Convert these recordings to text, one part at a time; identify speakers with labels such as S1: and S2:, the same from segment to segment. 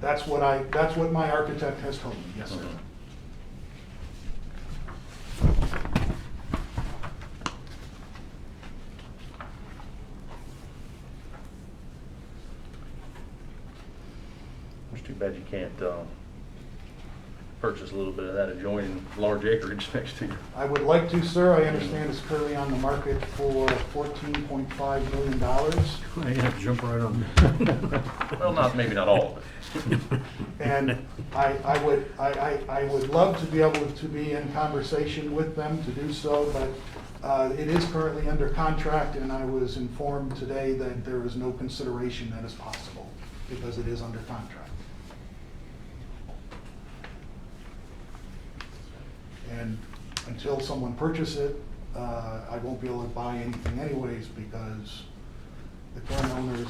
S1: That's what my architect has told me, yes, sir.
S2: It's too bad you can't purchase a little bit of that adjoining large acreage next to you.
S1: I would like to, sir. I understand it's currently on the market for $14.5 million.
S3: I have to jump right on.
S2: Well, maybe not all of it.
S1: And I would love to be able to be in conversation with them to do so, but it is currently under contract, and I was informed today that there is no consideration that is possible because it is under contract. And until someone purchases it, I won't be able to buy anything anyways because the current owners,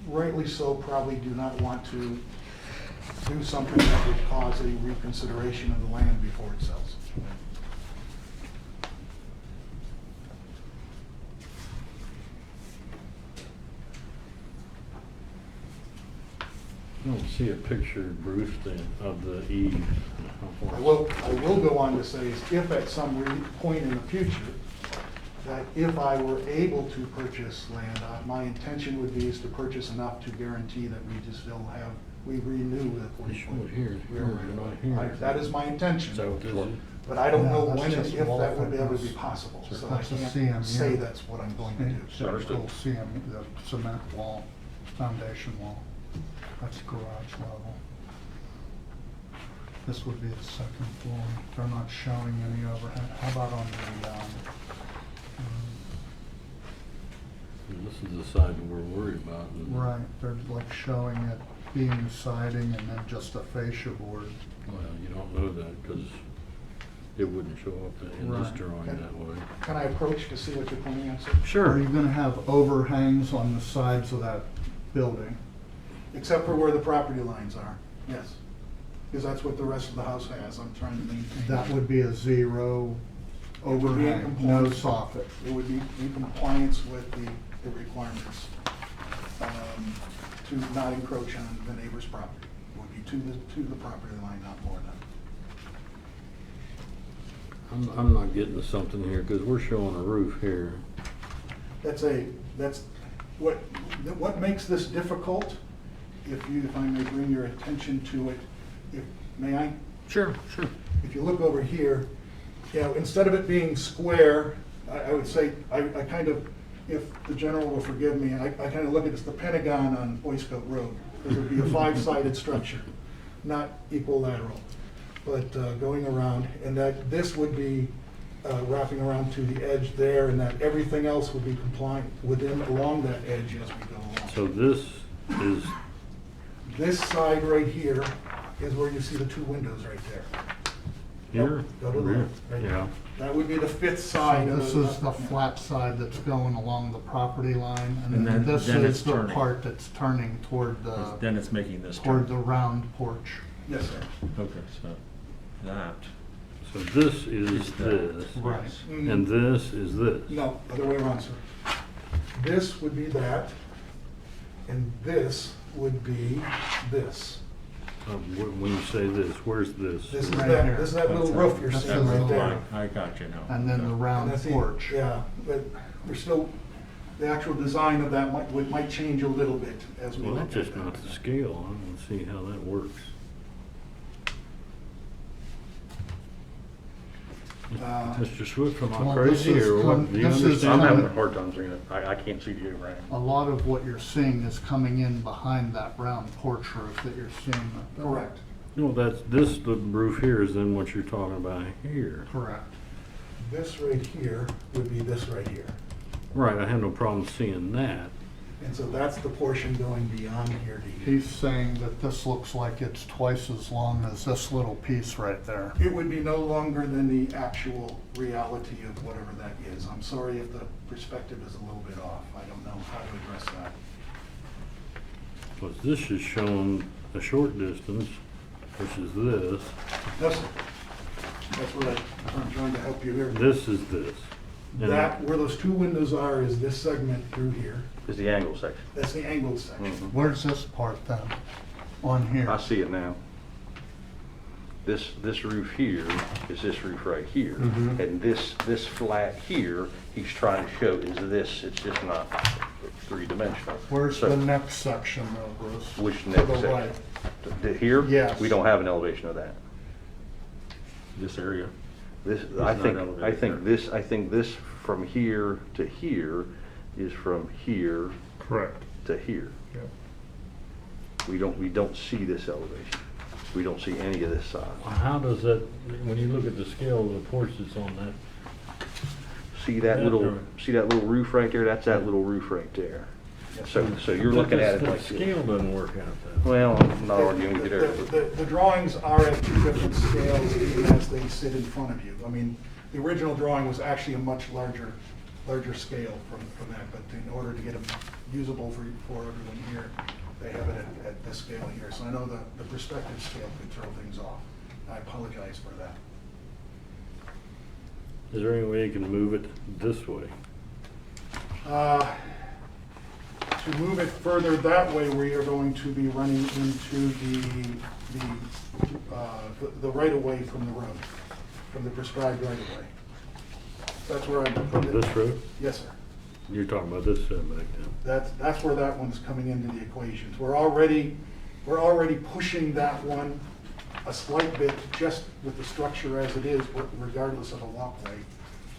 S1: rightly so, probably do not want to do something that would cause a reconsideration of the land before it sells.
S3: I don't see a picture, Bruce, of the eave.
S1: I will go on to say is if at some point in the future, that if I were able to purchase land, my intention would be is to purchase enough to guarantee that we renew the 40
S3: Show it here, not here.
S1: That is my intention.
S3: So does it?
S1: But I don't know
S4: that's
S1: when and
S4: just
S1: if
S4: wall
S1: that would be able to be
S4: thickness.
S1: possible. So I
S4: That's a
S1: can't
S4: CMU.
S1: say that's what I'm going to do.
S2: Understood.
S4: Typical CMU, the cement wall, foundation wall. That's garage level. This would be the second floor. They're not showing any overhead. How about on the,
S3: This is the side that we're worried about.
S4: right, they're like showing it being siding and then just a fascia board.
S3: Well, you don't know that because it wouldn't show up in this
S4: Right.
S3: drawing that way.
S1: Can I approach to see what you're pointing at, sir?
S4: Are you gonna have overhangs on the sides of that building?
S1: Except for where the property lines are, yes. Because that's what the rest of the house has. I'm trying to maintain.
S4: That would be a zero
S1: It would be in
S4: overhang, no
S1: compliance.
S4: soffit.
S1: It would be in compliance with the requirements to not encroach on the neighbor's property. It would be to the property line, not more than.
S3: I'm not getting something here because we're showing a roof here.
S1: That's what makes this difficult, if I may bring your attention to it, may I?
S3: Sure.
S1: If you look over here, instead of it being square, I would say, I kind of, if the general will forgive me, I kind of look at it as the Pentagon on Boy Scout Road. Because it would be a five-sided structure, not equilateral, but going around. And that this would be wrapping around to the edge there, and that everything else would be compliant along that edge as we go along.
S3: So this is,
S1: This side right here is where you see the two windows right there.
S3: here?
S1: Go to the
S3: Rear?
S1: left, right there.
S3: Yeah.
S1: That would be the fifth side.
S4: So
S1: of
S4: this is the flat side that's going along the property line, and
S5: And
S4: then
S5: then-
S4: this
S5: then
S4: is
S5: it's
S4: the
S5: turning.
S4: part that's turning toward
S5: Then it's making this
S4: toward
S5: turn.
S4: the round porch.
S1: Yes, sir.
S5: Okay, so that
S3: So this is
S5: is
S3: this,
S4: Right.
S3: and this is this.
S1: No, other way around, sir. This would be that, and this would be this.
S3: When you say this, where's this?
S1: This is
S4: Right
S1: that,
S4: here.
S1: this is that little
S5: That's
S1: roof you're
S4: That's
S1: seeing
S4: the
S1: right
S4: little
S1: there.
S4: line.
S5: I got you now.
S4: And then the
S1: And
S4: round
S1: that's the-
S4: porch.
S1: Yeah, but we're still, the actual design of that might change a little bit as we
S3: Well,
S1: look
S3: that's
S1: at
S3: just
S1: that.
S3: not the scale. I don't see how that works. Mr. Swift, am I
S4: Well, this
S3: crazy
S4: is
S3: or
S4: com-
S3: what? Do you
S4: this is
S3: understand?
S2: I'm having
S4: coming-
S2: a hard time seeing it. I can't see the overhang.
S4: A lot of what you're seeing is coming in behind that round porch roof that you're seeing. up there.
S1: Correct.
S3: No, that's, this, the roof here is then what you're talking about here.
S4: Correct.
S1: This right here would be this right here.
S3: Right, I have no problem seeing that.
S1: And so that's the portion going beyond here to here.
S4: He's saying that this looks like it's twice as long as this little piece right there.
S1: It would be no longer than the actual reality of whatever that is. I'm sorry if the perspective is a little bit off. I don't know how to address that.
S3: Because this is showing a short distance, which is this.
S1: No, sir. That's what I'm trying to help you here.
S3: This is this. And
S1: That, where those two windows are, is this segment through here.
S2: Is the angle section.
S1: That's the angled section.
S2: Mhm.
S4: Where's this part then? On here.
S2: I see it now. This roof here is this roof right here. And this flat here, he's trying to show is this, it's just not three-dimensional.
S4: Where's
S2: So-
S4: the next section though, Bruce?
S2: Which
S4: To
S2: next
S4: the
S2: section?
S4: right.
S2: Here?
S4: Yes.
S2: We don't have an elevation of that.
S5: This area.
S2: This,
S5: not
S2: I
S5: elevated
S2: think this from here to here is from here
S6: Correct.
S2: to here.
S6: Yep.
S2: We don't see this elevation. We don't see any of this side.
S3: How does that, when you look at the scale of the porch that's on that,
S2: See that
S3: Yeah,
S2: little,
S3: no.
S2: see that little roof right there? That's that little roof right there. So you're looking at it
S3: the
S2: like
S3: scale
S2: this.
S3: doesn't work out that way.
S2: Well, I'm not arguing with you there. but-
S1: The drawings are at two different scales even as they sit in front of you. I mean, the original drawing was actually a much larger scale from that, but in order to get them usable for everyone here, they have it at this scale here. So I know the perspective scale could throw things off. I apologize for that.
S3: Is there any way you can move it this way?
S1: To move it further that way, we are going to be running into the right-of-way from the road, from the prescribed right-of-way. That's where I'm putting it.
S3: This road?
S1: Yes, sir.
S3: You're talking about this setback then?
S1: That's where that one's coming into the equations. We're already pushing that one a slight bit, just with the structure as it is, regardless of a walkway,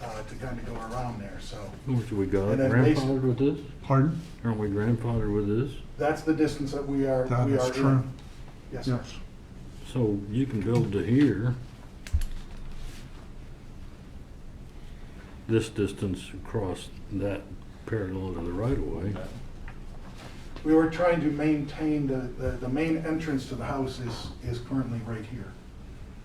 S1: to kind of go around there, so.
S3: Which we got
S1: And then
S3: grandfathered with this?
S4: Pardon?
S3: Aren't we grandfathered with this?
S1: That's the distance that we are
S4: That is
S1: in.
S4: true.
S1: Yes, sir.
S4: Yes.
S3: So you can build to here. This distance across that parallel to the right of way.
S1: We were trying to maintain the main entrance to the house is currently right here.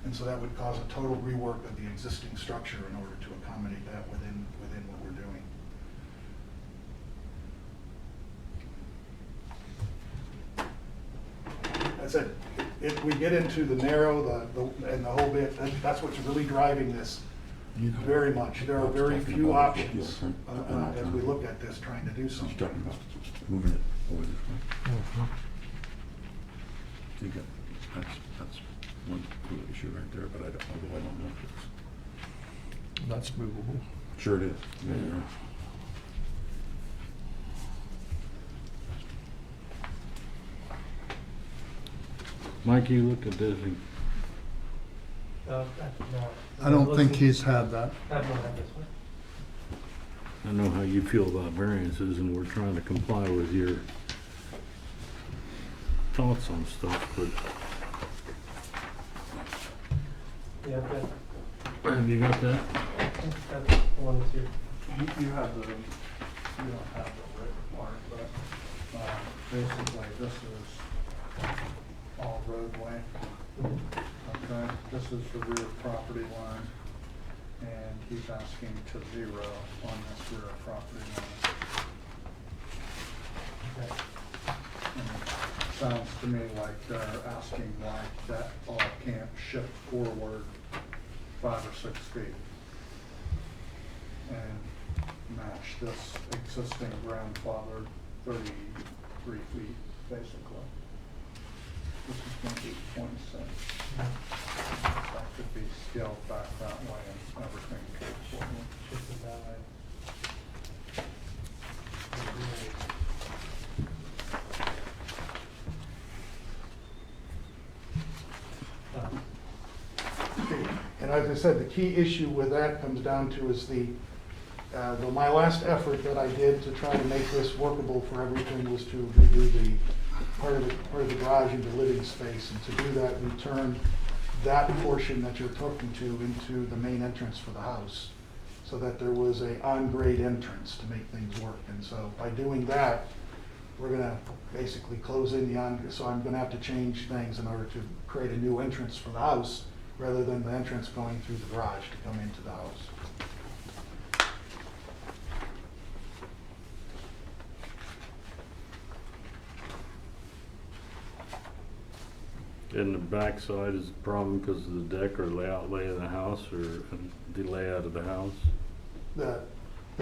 S1: And so that would cause a total rework of the existing structure in order to accommodate that within what we're doing. I said, if we get into the narrow, and the whole bit, that's what's really driving this very much. There are very few options as we look at this, trying to do
S7: He's
S1: something.
S7: talking about moving it over this way. You got, that's one cool issue right there, but although I don't know if it's.
S6: That's movable.
S7: Sure it is. Yeah, you're right.
S3: Mike, you looked at this and
S4: I don't think he's had that.
S3: I know how you feel about variances and we're trying to comply with your thoughts on stuff, but
S8: Yeah,
S3: have you got that?
S8: that's the one that's here.
S4: You have the, you don't have the written part, but basically this is all roadway. Okay, this is the rear property line, and he's asking to 0 on this rear property line.
S8: Okay.
S4: And it sounds to me like they're asking why that all can't shift forward 5 or 6 feet and match this existing grandfathered 33 feet, basically. This is going to be 26. That could be scaled back that way and everything goes forward.
S8: Shifted that way.
S1: And as I said, the key issue with that comes down to is my last effort that I did to try to make this workable for everything was to redo the part of the garage into living space. And to do that, we turned that portion that you're talking to into the main entrance for the house, so that there was a on-grade entrance to make things work. And so by doing that, we're gonna basically close in so I'm gonna have to change things in order to create a new entrance for the house, rather than the entrance going through the garage to come into the house.
S3: And the backside is a problem because of the deck or layout lay of the house or the layout of the house?
S1: The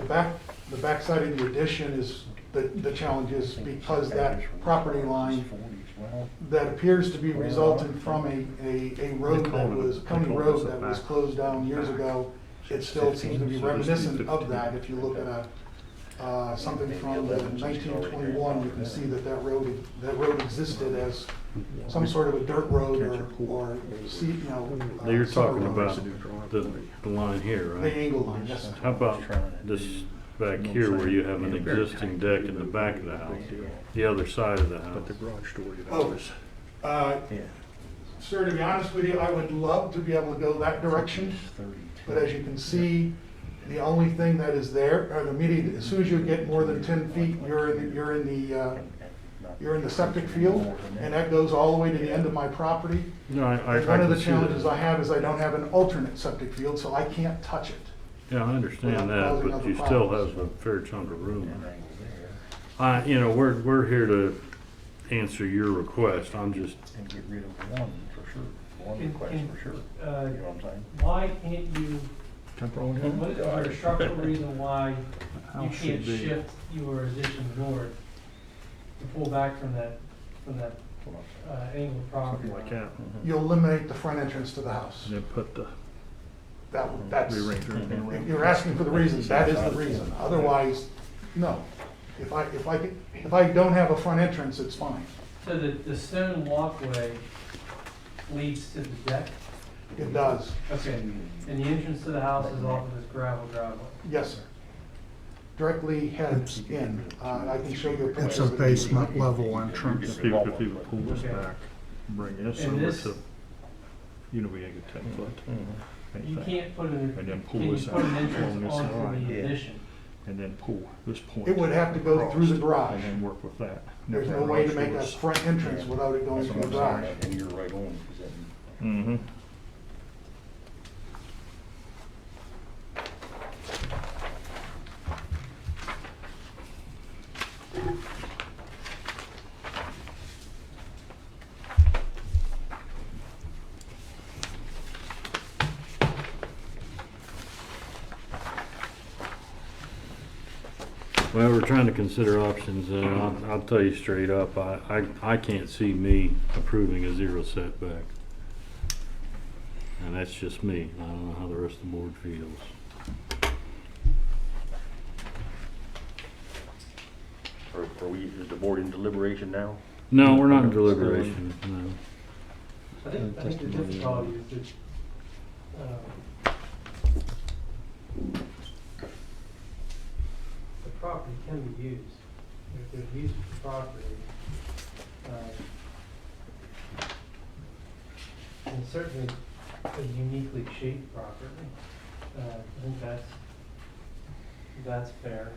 S1: back side of the addition is, the challenge is because that property line that appears to be resulting from a road that was, county road that was closed down years ago. It still seems to be reminiscent of that. If you look at something from the 1921, you can see that that road existed as some sort of a dirt road or
S3: You're
S1: summer
S3: talking
S1: road or
S3: about
S1: something.
S3: the line here,
S1: The
S3: right?
S1: angle line, yes.
S3: How about this back here where you have an existing deck in the back of the house, the other side of the
S7: But the
S3: house?
S7: garage door, you
S1: Oh,
S7: know,
S1: sir, to be honest with you, I would love to be able to go that direction, but as you can see, the only thing that is there, or immediately, as soon as you get more than 10 feet, you're in the septic field, and that goes all the way to the end of my property.
S3: No, I
S1: And one of
S3: can
S1: the
S3: see
S1: challenges
S3: that.
S1: I have is I don't have an alternate septic field, so I can't touch it.
S3: Yeah, I understand that,
S1: causing
S3: but
S1: other
S3: you still
S1: problems.
S3: have a fair chunk of room. We're here to answer your request. I'm just,
S6: And get rid of one for sure, one
S8: Can-
S6: request
S8: can,
S6: for sure,
S8: uh,
S6: you know what I'm saying?
S8: Why can't you,
S7: temporal here?
S8: what is there a structural reason why you
S3: House should
S8: can't
S3: be-
S8: shift your addition north to pull back from that angle of property?
S3: something like that.
S1: You'll eliminate the front entrance to the house.
S3: And then put the
S1: That's,
S3: rearranger in there.
S1: if you're asking for the reasons, that is the reason. Otherwise, no. If I don't have a front entrance, it's fine.
S8: So the stone walkway leads to the deck?
S1: It does.
S8: Okay, and the entrance to the house is off of this gravel driveway?
S1: Yes, sir. Directly heads in. I can show you a picture.
S9: It's a
S1: of it.
S9: basement level entrance.
S3: If you would pull this
S8: Okay.
S3: back, bring this
S8: And
S3: over
S8: this-
S3: to, we get 10 foot.
S8: You can't put an,
S3: And then pull
S8: can you
S3: this
S8: put
S3: out
S8: an
S3: along
S8: entrance
S3: this
S8: onto
S3: line.
S8: the
S6: Yeah.
S8: addition?
S3: And then pull this point.
S1: It would have to go through the garage.
S3: And then work with that.
S1: There's no way to make a front entrance without it going
S6: That's
S1: through
S6: what
S1: the
S6: I'm
S1: garage.
S6: saying, and you're right on, is that,
S3: Mm-hmm. Well, we're trying to consider options, and I'll tell you straight up, I can't see me approving a zero setback. And that's just me. I don't know how the rest of the board feels.
S2: Is the board in deliberation now?
S3: No, we're not in deliberation, no.
S8: I think the difficulty is that, the property can be used. If there's use for the property, and it's certainly a uniquely shaped property. I think that's fair.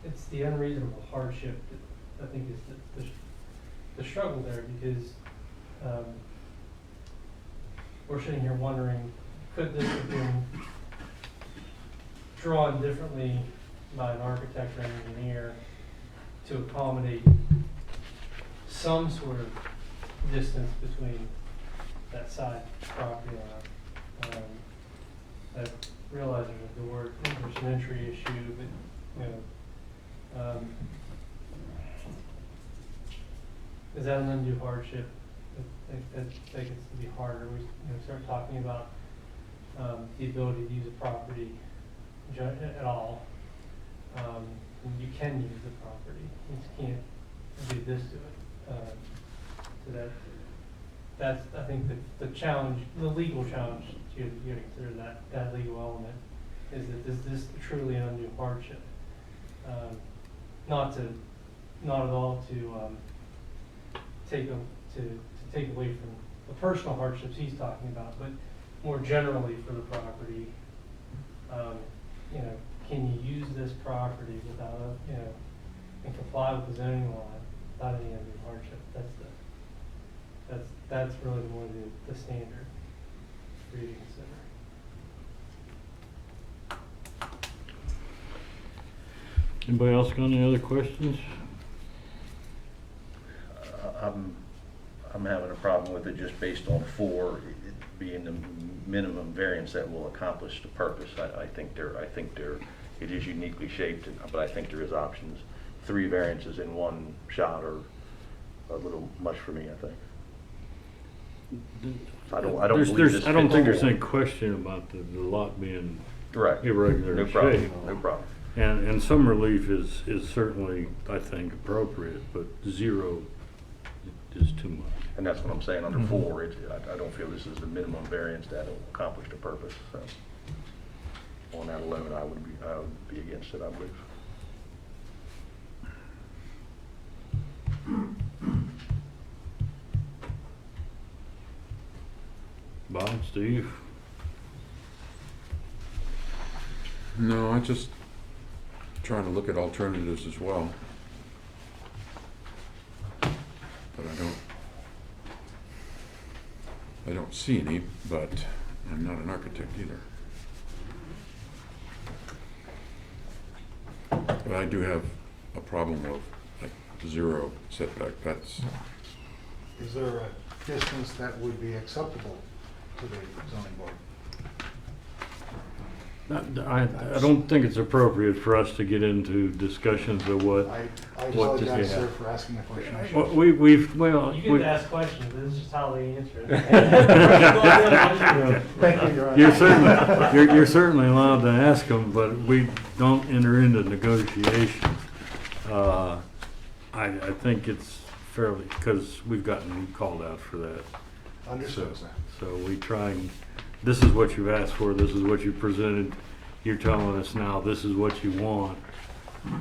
S8: It's the unreasonable hardship that I think is the struggle there, because we're sitting here wondering, could this have been drawn differently by an architect or an engineer to accommodate some sort of distance between that side property line? I realize there's a door, there's an entry issue, but, is that an undue hardship that gets to be harder? We start talking about the ability to use a property at all. You can use the property, you just can't do this to it. So that's I think the challenge, the legal challenge you consider that legal element is that is this truly an undue hardship? Not at all to take away from the personal hardships he's talking about, but more generally for the property. Can you use this property without and comply with the zoning law without any undue hardship? That's really more the standard for you to consider.
S3: Anybody else got any other questions?
S2: I'm having a problem with it just based on 4 being the minimum variance that will accomplish the purpose. I think it is uniquely shaped, but I think there is options. 3 variances in one shot are a little much for me, I think. I don't believe this
S3: I don't
S2: fits
S3: think
S2: the
S3: there's
S2: mold.
S3: any question about the lot being
S2: Right.
S3: irregular
S2: No
S3: in
S2: problem,
S3: shape.
S2: no problem.
S3: And some relief is certainly, I think, appropriate, but 0 is too much.
S2: And that's what I'm saying, under 4, I don't feel this is the minimum variance that will accomplish the purpose, so. On that alone, I would be against it, I believe.
S3: Bob, Steve?
S7: No, I just trying to look at alternatives as well. But I don't see any, but I'm not an architect either. But I do have a problem of like 0 setback. That's,
S1: Is there a distance that would be acceptable to the zoning board?
S3: I don't think it's appropriate for us to get into discussions of what,
S1: I
S3: What does
S1: apologize,
S3: he
S1: sir,
S3: have?
S1: for asking a question. I should-
S3: what we've, well.
S8: You get to ask questions, this is just how they answer it.
S1: Thank you, Your Honor.
S3: You're certainly allowed to ask them, but we don't enter into negotiations. I think it's fairly, because we've gotten called out for that.
S1: Understood, sir.
S3: So we try and, this is what you've asked for, this is what you presented, you're telling us now this is what you want.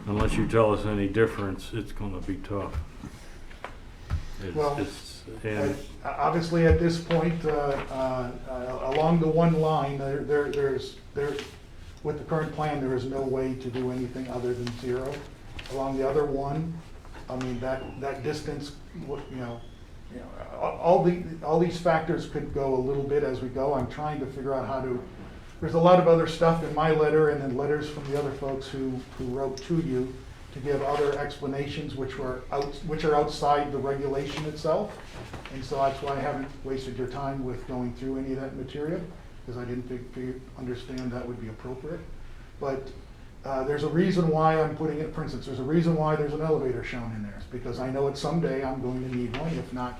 S3: Unless you tell us any difference, it's gonna be tough.
S1: Well,
S3: And
S1: Obviously, at this point, along the one line, with the current plan, there is no way to do anything other than 0. Along the other one, I mean, that distance, all these factors could go a little bit as we go. I'm trying to figure out how to, there's a lot of other stuff in my letter and in letters from the other folks who wrote to you to give other explanations which are outside the regulation itself. And so that's why I haven't wasted your time with going through any of that material, because I didn't understand that would be appropriate. But there's a reason why I'm putting it, for instance, there's a reason why there's an elevator shown in there. It's because I know that someday I'm going to need one, if not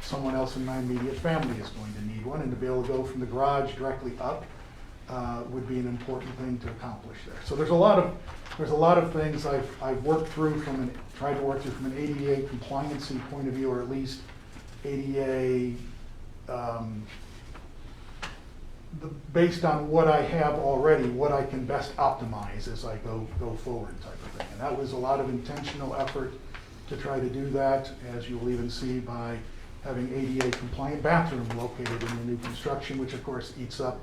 S1: someone else in my immediate family is going to need one, and to be able to go from the garage directly up would be an important thing to accomplish there. So there's a lot of things I've worked through tried to work through from an ADA compliancy point of view, or at least ADA based on what I have already, what I can best optimize as I go forward type of thing. And that was a lot of intentional effort to try to do that, as you'll even see by having ADA compliant bathroom located in the new construction, which of course eats up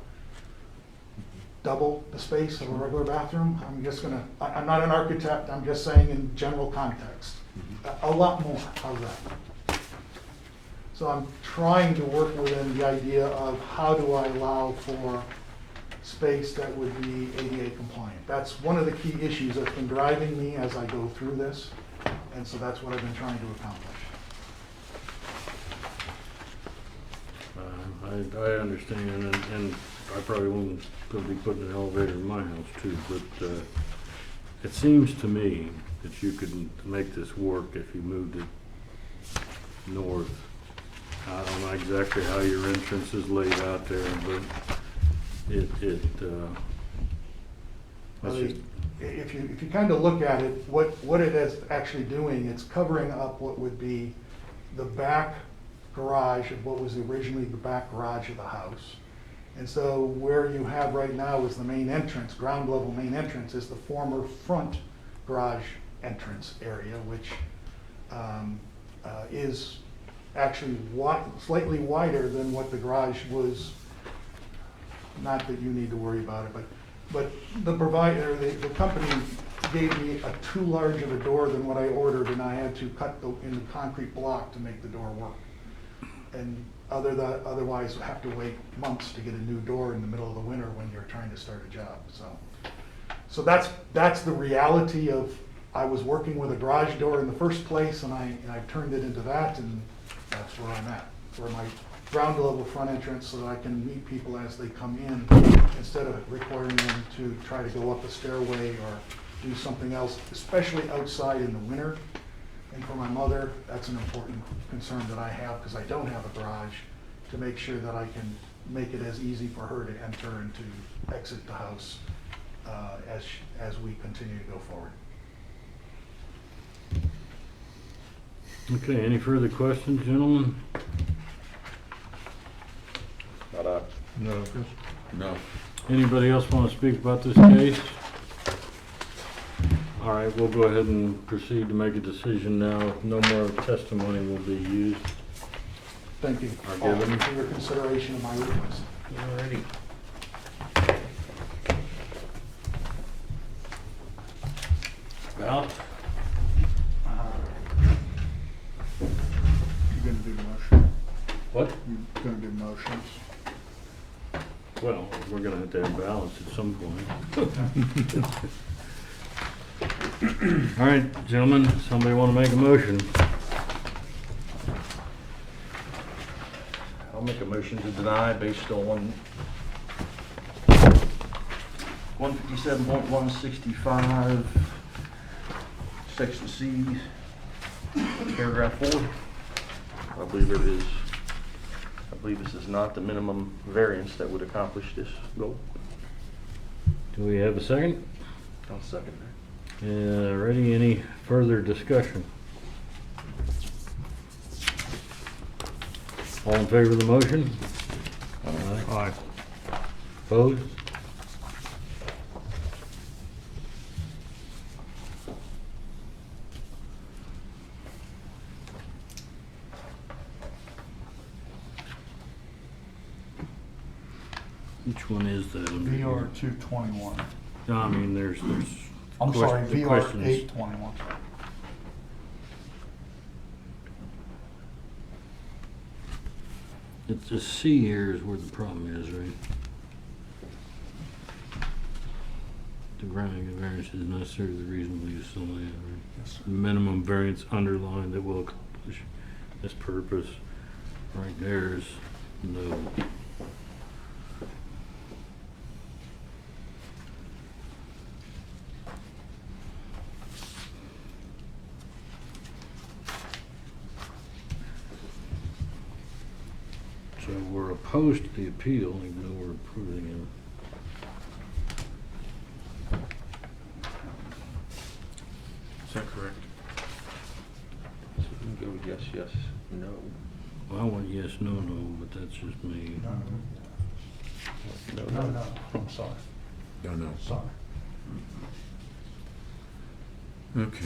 S1: double the space of a regular bathroom. I'm not an architect, I'm just saying in general context. A lot more, how's that? So I'm trying to work within the idea of how do I allow for space that would be ADA compliant. That's one of the key issues that's been driving me as I go through this, and so that's what I've been trying to accomplish.
S3: I understand, and I probably won't be putting an elevator in my house too, but it seems to me that you could make this work if you moved it north. I don't know exactly how your entrance is laid out there, but it's just,
S1: If you kind of look at it, what it is actually doing, it's covering up what would be the back garage of what was originally the back garage of the house. And so where you have right now is the main entrance, ground level main entrance, is the former front garage entrance area, which is actually slightly wider than what the garage was. Not that you need to worry about it, but the provider, the company gave me too large of a door than what I ordered, and I had to cut in the concrete block to make the door work. And otherwise have to wait months to get a new door in the middle of the winter when you're trying to start a job. So that's the reality of, I was working with a garage door in the first place, and I've turned it into that, and that's where I'm at for my ground level front entrance, so that I can meet people as they come in, instead of requiring them to try to go up a stairway or do something else, especially outside in the winter. And for my mother, that's an important concern that I have, because I don't have a garage, to make sure that I can make it as easy for her to enter and to exit the house as we continue to go forward.
S3: Okay, any further questions, gentlemen?
S5: No.
S7: No.
S3: Anybody else want to speak about this case? All right, we'll go ahead and proceed to make a decision now. No more testimony will be used.
S1: Thank you
S3: Are
S1: all
S3: given.
S1: for your consideration of my request.
S3: Alrighty. Val?
S9: You're gonna do motion.
S3: What?
S9: You're gonna do motions.
S3: Well, we're gonna have to have balance at some point. All right, gentlemen, somebody want to make a motion?
S2: I'll make a motion to deny based on 157.165, section C, paragraph 4. I believe this is not the minimum variance that would accomplish this goal.
S3: Do we have a second?
S2: I'll second that.
S3: Ready, any further discussion? All in favor of the motion?
S9: Aye.
S3: Opposed? Which one is that?
S9: VR 221.
S3: No, I mean, there's
S9: I'm sorry,
S3: the
S9: VR
S3: questions.
S9: 821.
S3: It's a C here is where the problem is, right? The granting of variance is necessary to the reasonable use of the land, right?
S9: Yes, sir.
S3: The minimum variance underlined that will accomplish this purpose. Right there is no. So we're opposed to the appeal, even though we're approving it.
S7: Is that correct?
S2: So we can go yes, yes, no.
S3: Well, I went yes, no, but that's just me.
S2: No,
S9: No, I'm sorry.
S7: No, no.
S9: Sorry.
S7: Okay.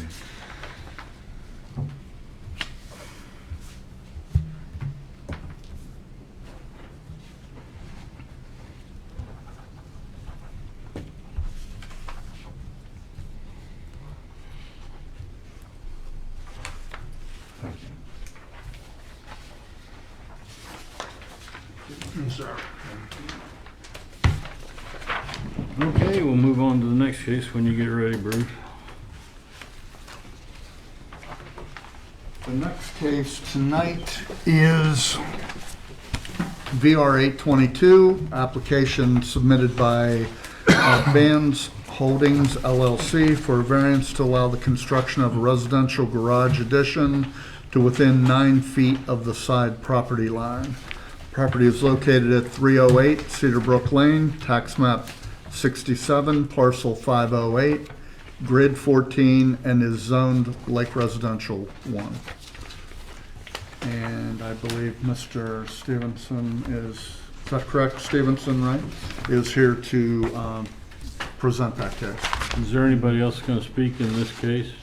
S7: Thank you.
S9: Sir.
S3: Okay, we'll move on to the next case when you get ready, Bruce.
S9: The next case tonight is VR 822, application submitted by Bands Holdings LLC for a variance to allow the construction of a residential garage addition to within 9 feet of the side property line. Property is located at 308 Cedar Brook Lane, tax map 67, parcel 508, grid 14, and is zoned Lake Residential 1. And I believe Mr. Stevenson is that correct, Stevenson, right? Is here to present that case.
S3: Is there anybody else going to speak in this case?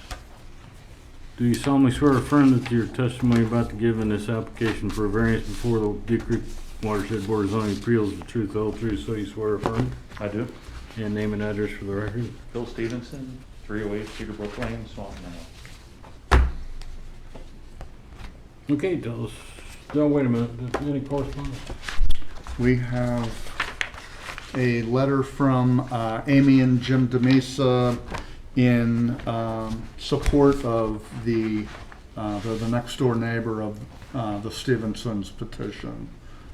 S3: Do you solemnly swear or affirm that your testimony about to give in this application for a variance before the Deep Creek Watershed Board of Zoning Appeals is the truth, the whole truth, so you swear or affirm?
S6: I do.
S3: And name and address for the record?
S6: Bill Stevenson, 308 Cedar Brook Lane, Swanton, Mass.
S3: Okay, tell us. No, wait a minute. Any correspondence?
S9: We have a letter from Amy and Jim DeMesa in support of the next door neighbor of the Stevenson's petition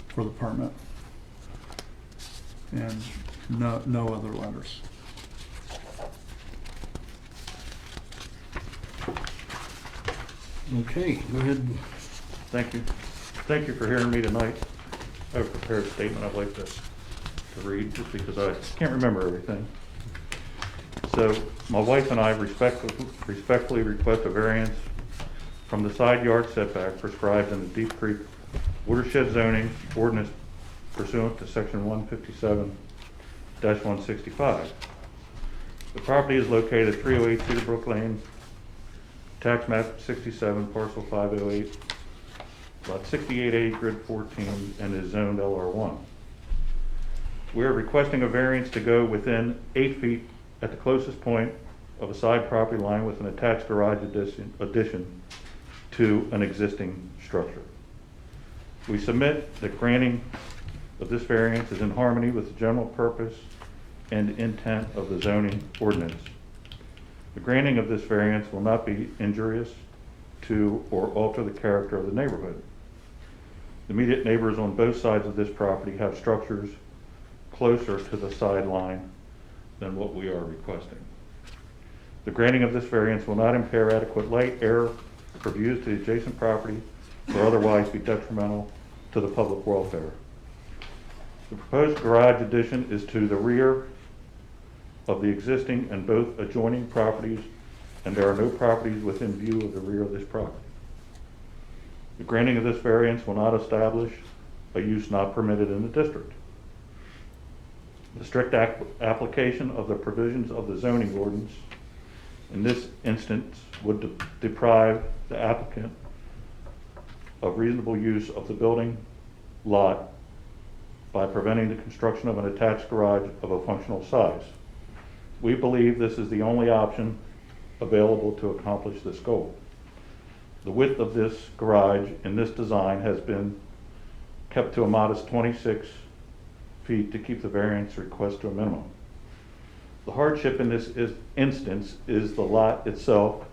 S9: for the permit. And no other letters.
S3: Okay, go ahead.
S6: Thank you. Thank you for hearing me tonight. I have a prepared statement I'd like to read, just because I can't remember everything. So, my wife and I respectfully request a variance from the side yard setback prescribed in the Deep Creek Watershed zoning ordinance pursuant to section 157-165. The property is located at 308 Cedarbrook Lane, tax map 67, parcel 508, lot 68A, grid 14, and is zoned LR1. We are requesting a variance to go within 8 feet at the closest point of a side property line with an attached garage addition to an existing structure. We submit that granting of this variance is in harmony with the general purpose and intent of the zoning ordinance. The granting of this variance will not be injurious to or alter the character of the neighborhood. The immediate neighbors on both sides of this property have structures closer to the sideline than what we are requesting. The granting of this variance will not impair adequate light, air, or views to the adjacent property or otherwise be detrimental to the public welfare. The proposed garage addition is to the rear of the existing and both adjoining properties, and there are no properties within view of the rear of this property. The granting of this variance will not establish a use not permitted in the district. The strict application of the provisions of the zoning ordinance in this instance would deprive the applicant of reasonable use of the building lot by preventing the construction of an attached garage of a functional size. We believe this is the only option available to accomplish this goal. The width of this garage in this design has been kept to a modest 26 feet to keep the variance request to a minimum. The hardship in this instance is the lot itself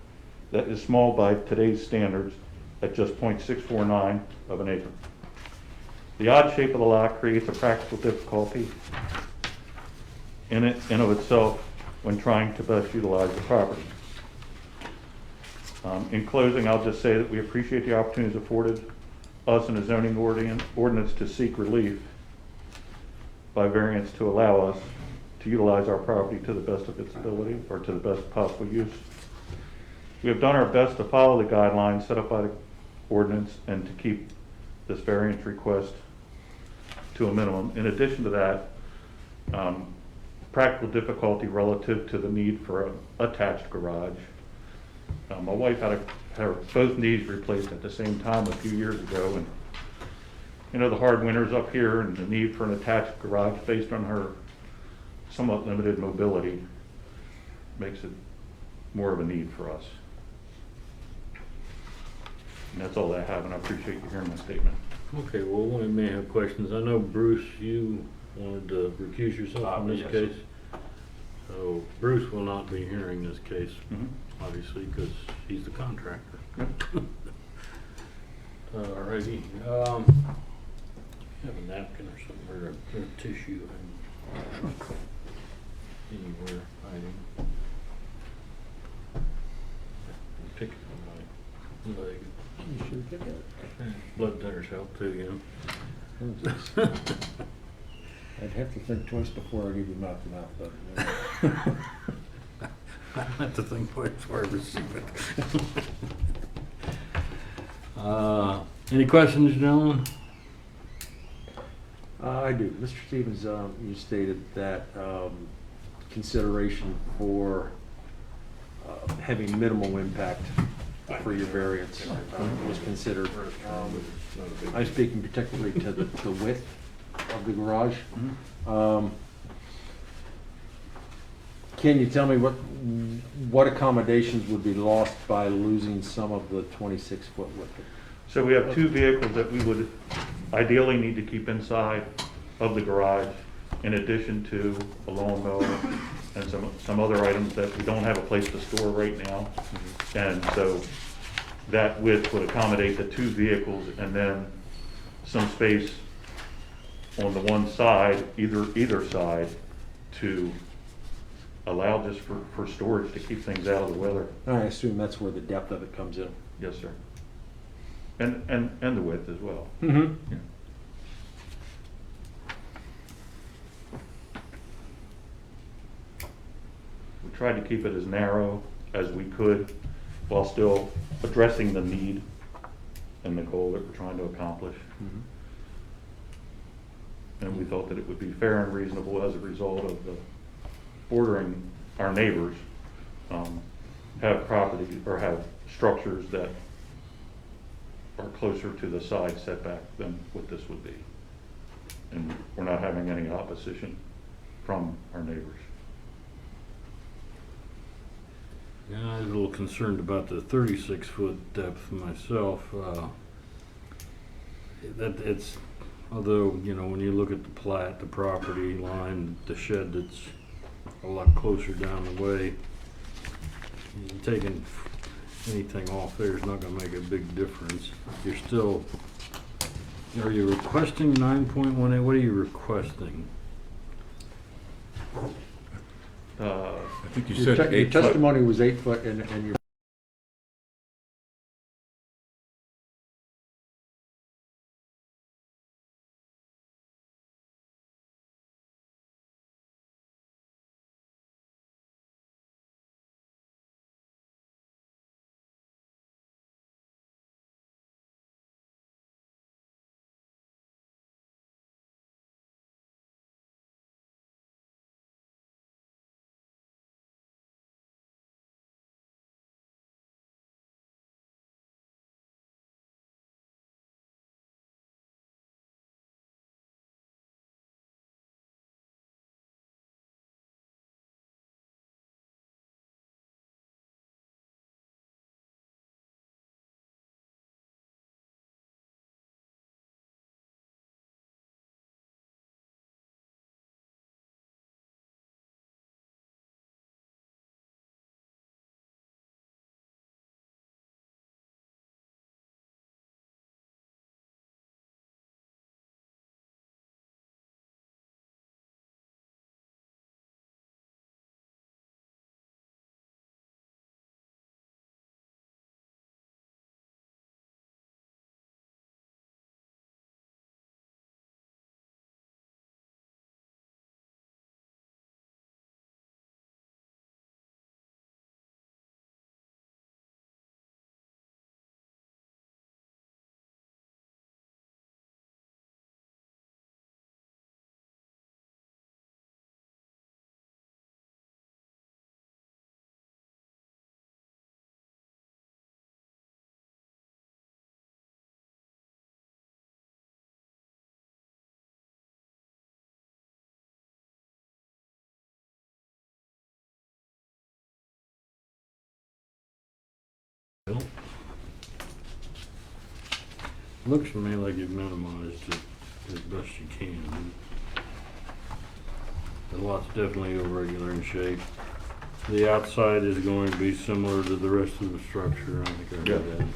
S6: that is small by today's standards at just 0.649 of an acre. The odd shape of the lot creates a practical difficulty in of itself when trying to best utilize the property. In closing, I'll just say that we appreciate the opportunities afforded us in the zoning ordinance to seek relief by variance to allow us to utilize our property to the best of its ability or to the best possible use. We have done our best to follow the guidelines set up by the ordinance and to keep this variance request to a minimum. In addition to that, practical difficulty relative to the need for an attached garage. My wife had her both knees replaced at the same time a few years ago, and you know, the hard winters up here and the need for an attached garage based on her somewhat limited mobility makes it more of a need for us. And that's all I have, and I appreciate you hearing my statement.
S3: Okay, well, one may have questions. I know, Bruce, you wanted to recuse yourself from this
S2: Yes.
S3: case. So Bruce will not be hearing this case, obviously, because he's the contractor. Alrighty. Have a napkin or something, or a tissue anywhere hiding. Pick it on my leg.
S5: You should get it.
S3: Blood thinners help too, you know.
S5: I'd have to think twice before I give you mouth-to-mouth, but.
S3: I have to think twice before I receive it. Any questions, gentlemen?
S5: I do. Mr. Stevens, you stated that consideration for having minimal impact for your variance was considered. I'm speaking particularly to the width of the garage. Can you tell me what accommodations would be lost by losing some of the 26-foot width?
S6: So we have two vehicles that we would ideally need to keep inside of the garage, in addition to a lawnmower and some other items that we don't have a place to store right now. And so that width would accommodate the two vehicles, and then some space on the one side, either side, to allow just for storage to keep things out of the weather.
S5: I assume that's where the depth of it comes in.
S6: Yes, sir. And the width as well.
S5: Mm-hmm.
S6: Yeah. We tried to keep it as narrow as we could while still addressing the need and the goal that we're trying to accomplish. And we thought that it would be fair and reasonable as a result of the bordering our neighbors, have property or have structures that are closer to the side setback than what this would be. And we're not having any opposition from our neighbors.
S3: Yeah, I was a little concerned about the 36-foot depth myself. That it's, although, you know, when you look at the plat, the property line, the shed that's a lot closer down the way, taking anything off there is not gonna make a big difference. You're still, are you requesting 9.18? What are you requesting?
S7: I think you
S5: Your
S7: said
S5: your
S7: 8 foot.
S5: testimony was 8 foot and your
S3: Looks to me like you've minimized it as best you can. The lot's definitely irregular in shape. The outside is going to be similar to the rest of the structure. I think I heard that.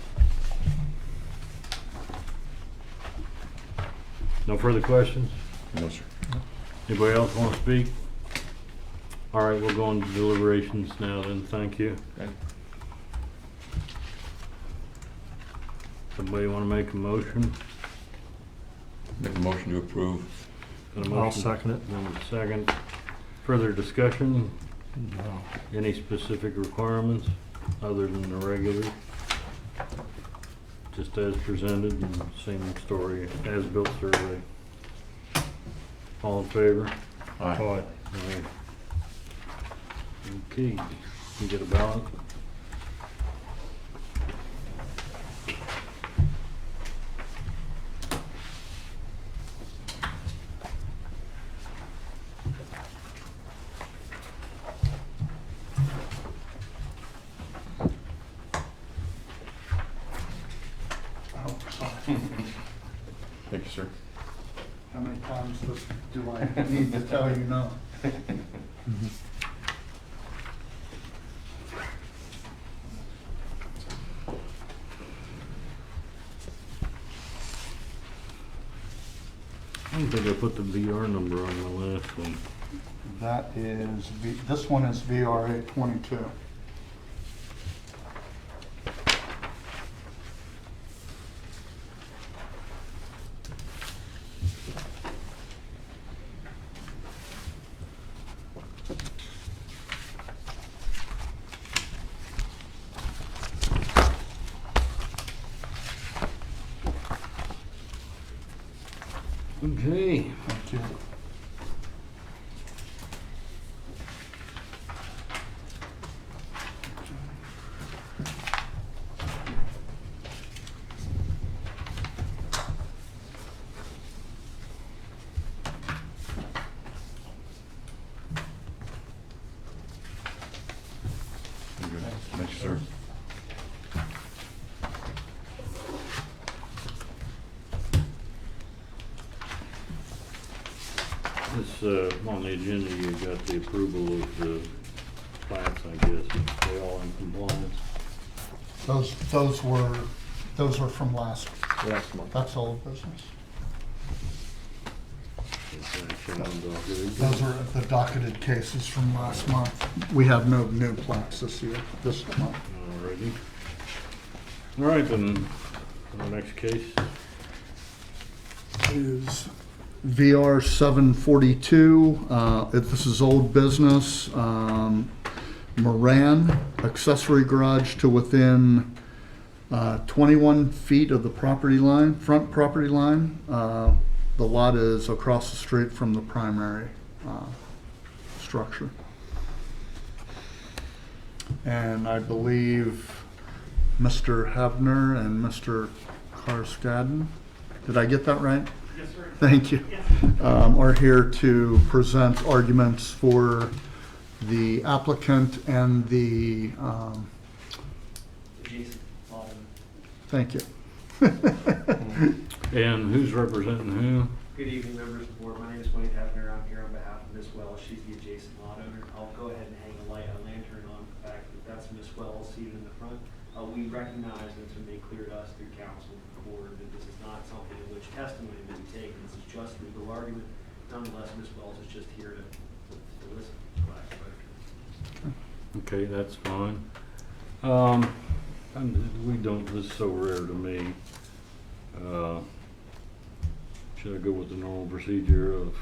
S3: No further questions?
S7: No, sir.
S3: Anybody else want to speak? All right, we'll go into deliberations now then. Thank you.
S7: Okay.
S3: Somebody want to make a motion?
S7: Make a motion to approve.
S3: Got a motion?
S4: second it.
S3: And a second. Further discussion?
S4: No.
S3: Any specific requirements other than the regular? Just as presented and same story, as built survey. All in favor?
S7: Aye.
S3: Aye. Okay, you get a ballot?
S4: Oh, sorry.
S7: Thank you, sir.
S4: How many times do I need to tell you no?
S3: I don't think I put the VR number on the last one.
S4: That is, this one is VRA 22.
S3: Okay.
S9: Thank you.
S7: Very good. Thank you, sir.
S3: This, on the agenda, you got the approval of the plats, I guess. They all in compliance?
S9: Those were from last
S5: Last month.
S9: That's old business.
S3: Those
S9: Those are the docketed cases from last month. We have no new plats this year, this month.
S3: Alrighty. All right, then, our next case.
S9: Is VR 742. This is old business. Moran, accessory garage to within 21 feet of the property line, front property line. The lot is across the street from the primary structure. And I believe Mr. Hebner and Mr. Karskadden, did I get that right?
S10: Yes, sir.
S9: Thank you. Are here to present arguments for the applicant and the,
S10: Jason Bottom.
S9: thank you.
S3: And who's representing who?
S10: Good evening, members of the board. My name is Wayne Hefner. I'm here on behalf of Miss Wells. She's the adjacent lot owner. I'll go ahead and hang a lantern on the fact that that's Miss Wells seated in the front. We recognize and it's been made clear to us through council and the board that this is not something in which testimony may be taken. This is just legal argument. Nonetheless, Miss Wells is just here to listen. for lack of a better term.
S3: Okay, that's fine. We don't, this is so rare to me. Should I go with the normal procedure of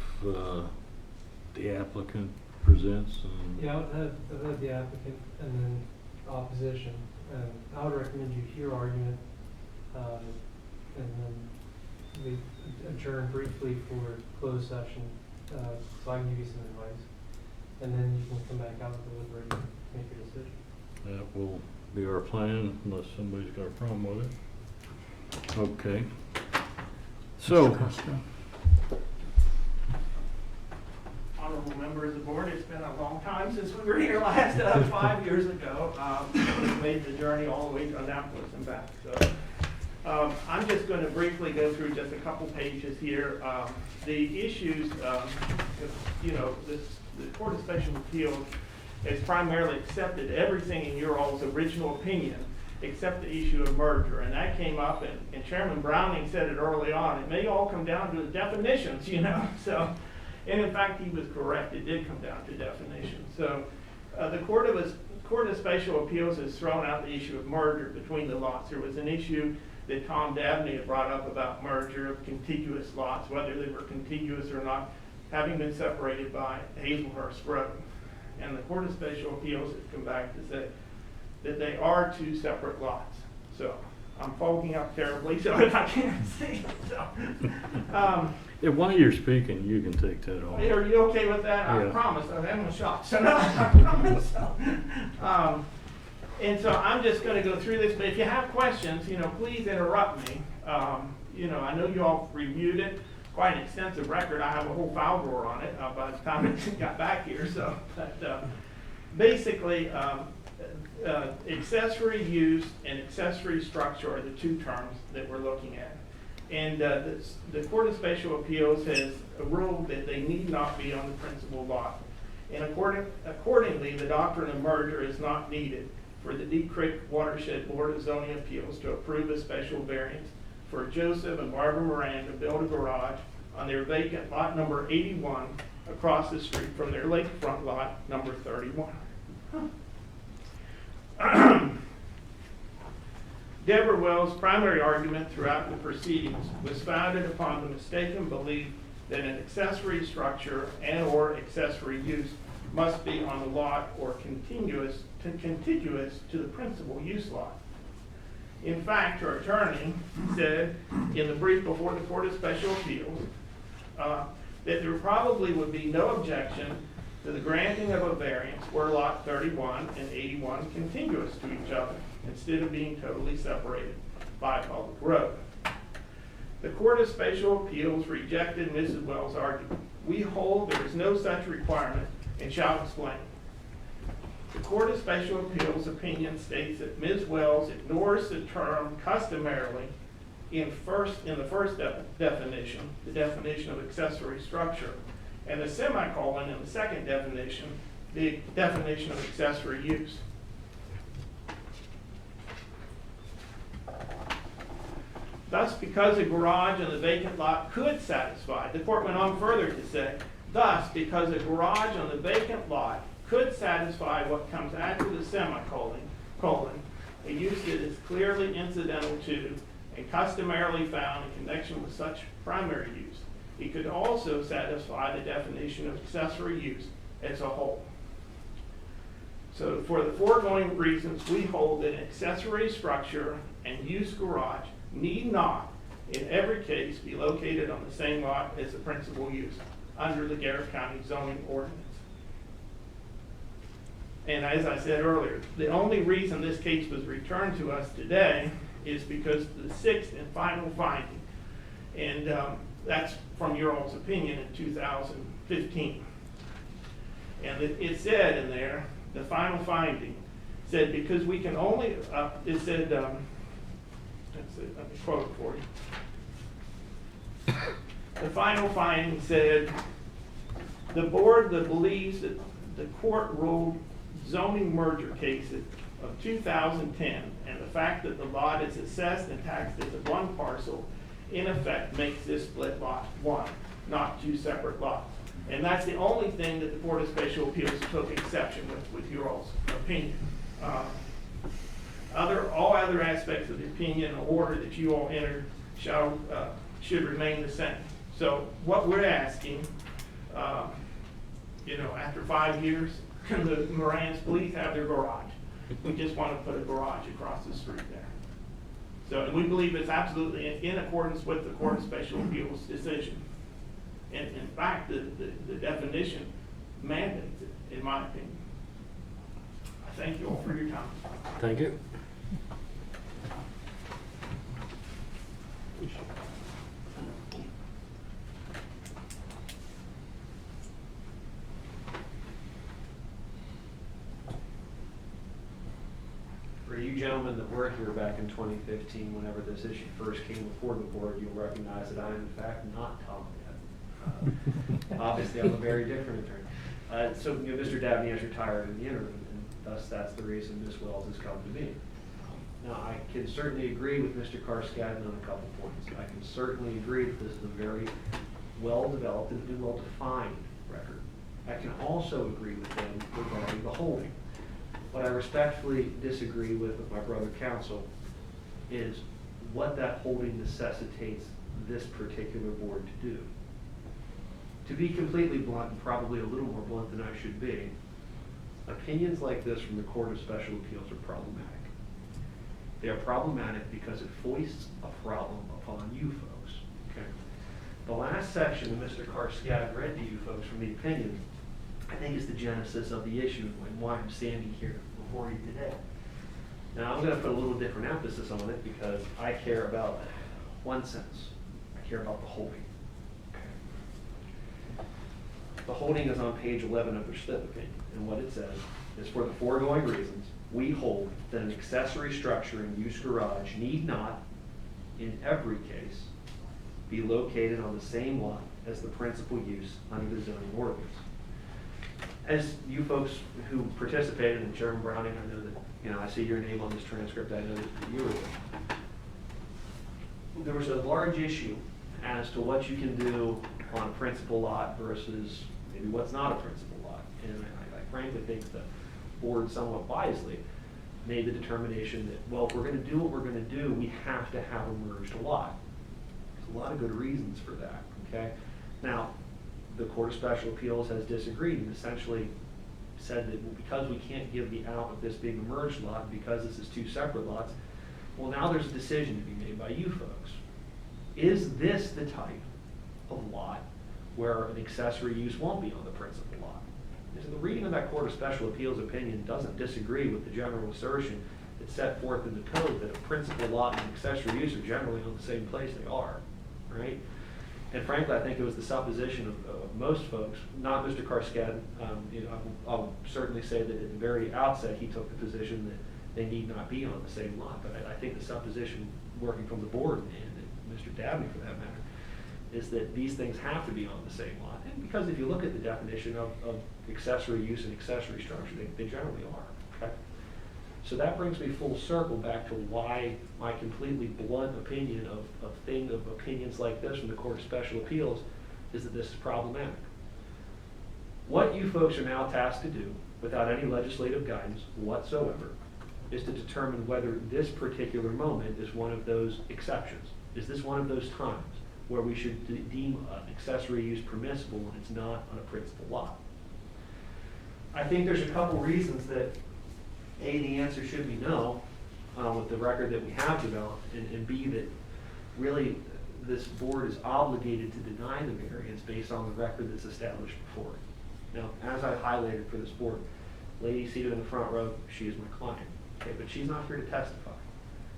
S3: the applicant presents?
S8: Yeah, I've had the applicant and then opposition, and I would recommend you hear argument, and then we adjourn briefly for closed session, so I can give you some advice. And then you can come back out and deliberate and make your decision.
S3: That will be our plan unless somebody's got a problem with it. Okay. So,
S10: Honorable members of the board, it's been a long time since we were here last, 5 years ago. We made the journey all the way to Annapolis and back. So I'm just going to briefly go through just a couple pages here. The issues, the Court of Special Appeals has primarily accepted everything in your all's original opinion except the issue of merger. And that came up, and Chairman Browning said it early on. It may all come down to the definitions, So, and in fact, he was correct. It did come down to definitions. So the Court of Special Appeals has thrown out the issue of merger between the lots. There was an issue that Tom Dabney had brought up about merger of contiguous lots, whether they were contiguous or not, having been separated by Hazelhurst Road. And the Court of Special Appeals has come back to say that they are two separate lots. So I'm fogging up terribly, so if I can't see. So,
S3: yeah, while you're speaking, you can take that off.
S10: are you okay with that? I
S3: Yeah.
S10: promise. I haven't shot. So, no, I promise. And so I'm just going to go through this. But if you have questions, please interrupt me. I know you all reviewed it. Quite an extensive record. I have a whole file drawer on it by the time it got back here. So, but basically, accessory use and accessory structure are the two terms that we're looking at. And the Court of Special Appeals has ruled that they need not be on the principal lot. And accordingly, the doctrine of merger is not needed for the Deep Creek Watershed Board of Zoning Appeals to approve a special variance for Joseph and Barbara Moran to build a garage on their vacant lot number 81 across the street from their lakefront lot number 31. Deborah Wells' primary argument throughout the proceedings was founded upon the mistaken belief that an accessory structure and or accessory use must be on the lot or contiguous to the principal use lot. In fact, her attorney said in the brief before the Court of Special Appeals that there probably would be no objection to the granting of a variance were lot 31 and 81 contiguous to each other, instead of being totally separated by a public road. The Court of Special Appeals rejected Mrs. Wells' argument. We hold there is no such requirement and shall explain. The Court of Special Appeals opinion states that Ms. Wells ignores the term customarily in the first definition, the definition of accessory structure, and the semicolon in the second definition, the definition of accessory use. Thus, because a garage on the vacant lot could satisfy, the court went on further to say, thus, because a garage on the vacant lot could satisfy what comes after the semicolon, a use that is clearly incidental to and customarily found in connection with such primary use, it could also satisfy the definition of accessory use as a whole. So for the foregoing reasons, we hold that an accessory structure and use garage need not, in every case, be located on the same lot as the principal use under the Garrett County zoning ordinance. And as I said earlier, the only reason this case was returned to us today is because of the sixth and final finding. And that's from your all's opinion in 2015. And it said in there, the final finding said, because we can only, it said, let's see, let me quote it for you. The final finding said, the board that believes that the court ruled zoning merger cases of 2010 and the fact that the lot is assessed and taxed as a one parcel in effect makes this split lot one, not two separate lots. And that's the only thing that the Court of Special Appeals took exception with your all's opinion. All other aspects of the opinion or order that you all entered should remain the same. So what we're asking, after 5 years, can the Morans please have their garage? We just want to put a garage across the street there. So we believe it's absolutely in accordance with the Court of Special Appeals decision. And in fact, the definition mandates it, in my opinion. I thank you all for your time.
S3: Thank you.
S5: For you gentlemen that were here back in 2015, whenever this issue first came before the board, you'll recognize that I am in fact not Tom yet. Obviously, I'm a very different attorney. So Mr. Dabney has retired in the interim, and thus that's the reason Ms. Wells has come to me. Now, I can certainly agree with Mr. Carskadden on a couple points. I can certainly agree that this is a very well-developed and well-defined record. I can also agree with him regarding the holding. What I respectfully disagree with my brother counsel is what that holding necessitates this particular board to do. To be completely blunt, and probably a little more blunt than I should be, opinions like this from the Court of Special Appeals are problematic. They are problematic because it foists a problem upon you folks. Okay? The last section that Mr. Carskadden read to you folks from the opinion, I think is the genesis of the issue and why I'm standing here before you today. Now, I'm going to put a little different emphasis on it because I care about one sentence. I care about the holding. Okay. The holding is on page 11 of the slip opinion, and what it says is, for the foregoing reasons, we hold that an accessory structure and use garage need not, in every case, be located on the same lot as the principal use under the zoning ordinance. As you folks who participated in Chairman Browning, I know that, I see your name on this transcript, I know that you were there. There was a large issue as to what you can do on a principal lot versus maybe what's not a principal lot. And I frankly think the board somewhat wisely made the determination that, well, if we're going to do what we're going to do, we have to have a merged lot. There's a lot of good reasons for that, okay? Now, the Court of Special Appeals has disagreed and essentially said that, well, because we can't give the out of this being a merged lot, because this is two separate lots, well, now there's a decision to be made by you folks. Is this the type of lot
S11: where an accessory use won't be on the principal lot. And so the reading of that Court of Special Appeals opinion doesn't disagree with the general assertion that's set forth in the code that a principal lot and accessory use are generally on the same place they are, right? And frankly, I think it was the supposition of most folks, not Mr. Karsked. I'll certainly say that at the very outset, he took the position that they need not be on the same lot. But I think the supposition, working from the board and Mr. Dabney for that matter, is that these things have to be on the same lot. And because if you look at the definition of accessory use and accessory structure, they generally are, okay? So that brings me full circle back to why my completely blunt opinion of opinions like this from the Court of Special Appeals is that this is problematic. What you folks are now tasked to do, without any legislative guidance whatsoever, is to determine whether this particular moment is one of those exceptions. Is this one of those times where we should deem an accessory use permissible when it's not on a principal lot? I think there's a couple reasons that A, the answer should be no, with the record that we have developed, and B, that really this board is obligated to deny the variance based on the record that's established before it. Now, as I highlighted for this board, lady seated in the front row, she is my client, okay, but she's not here to testify.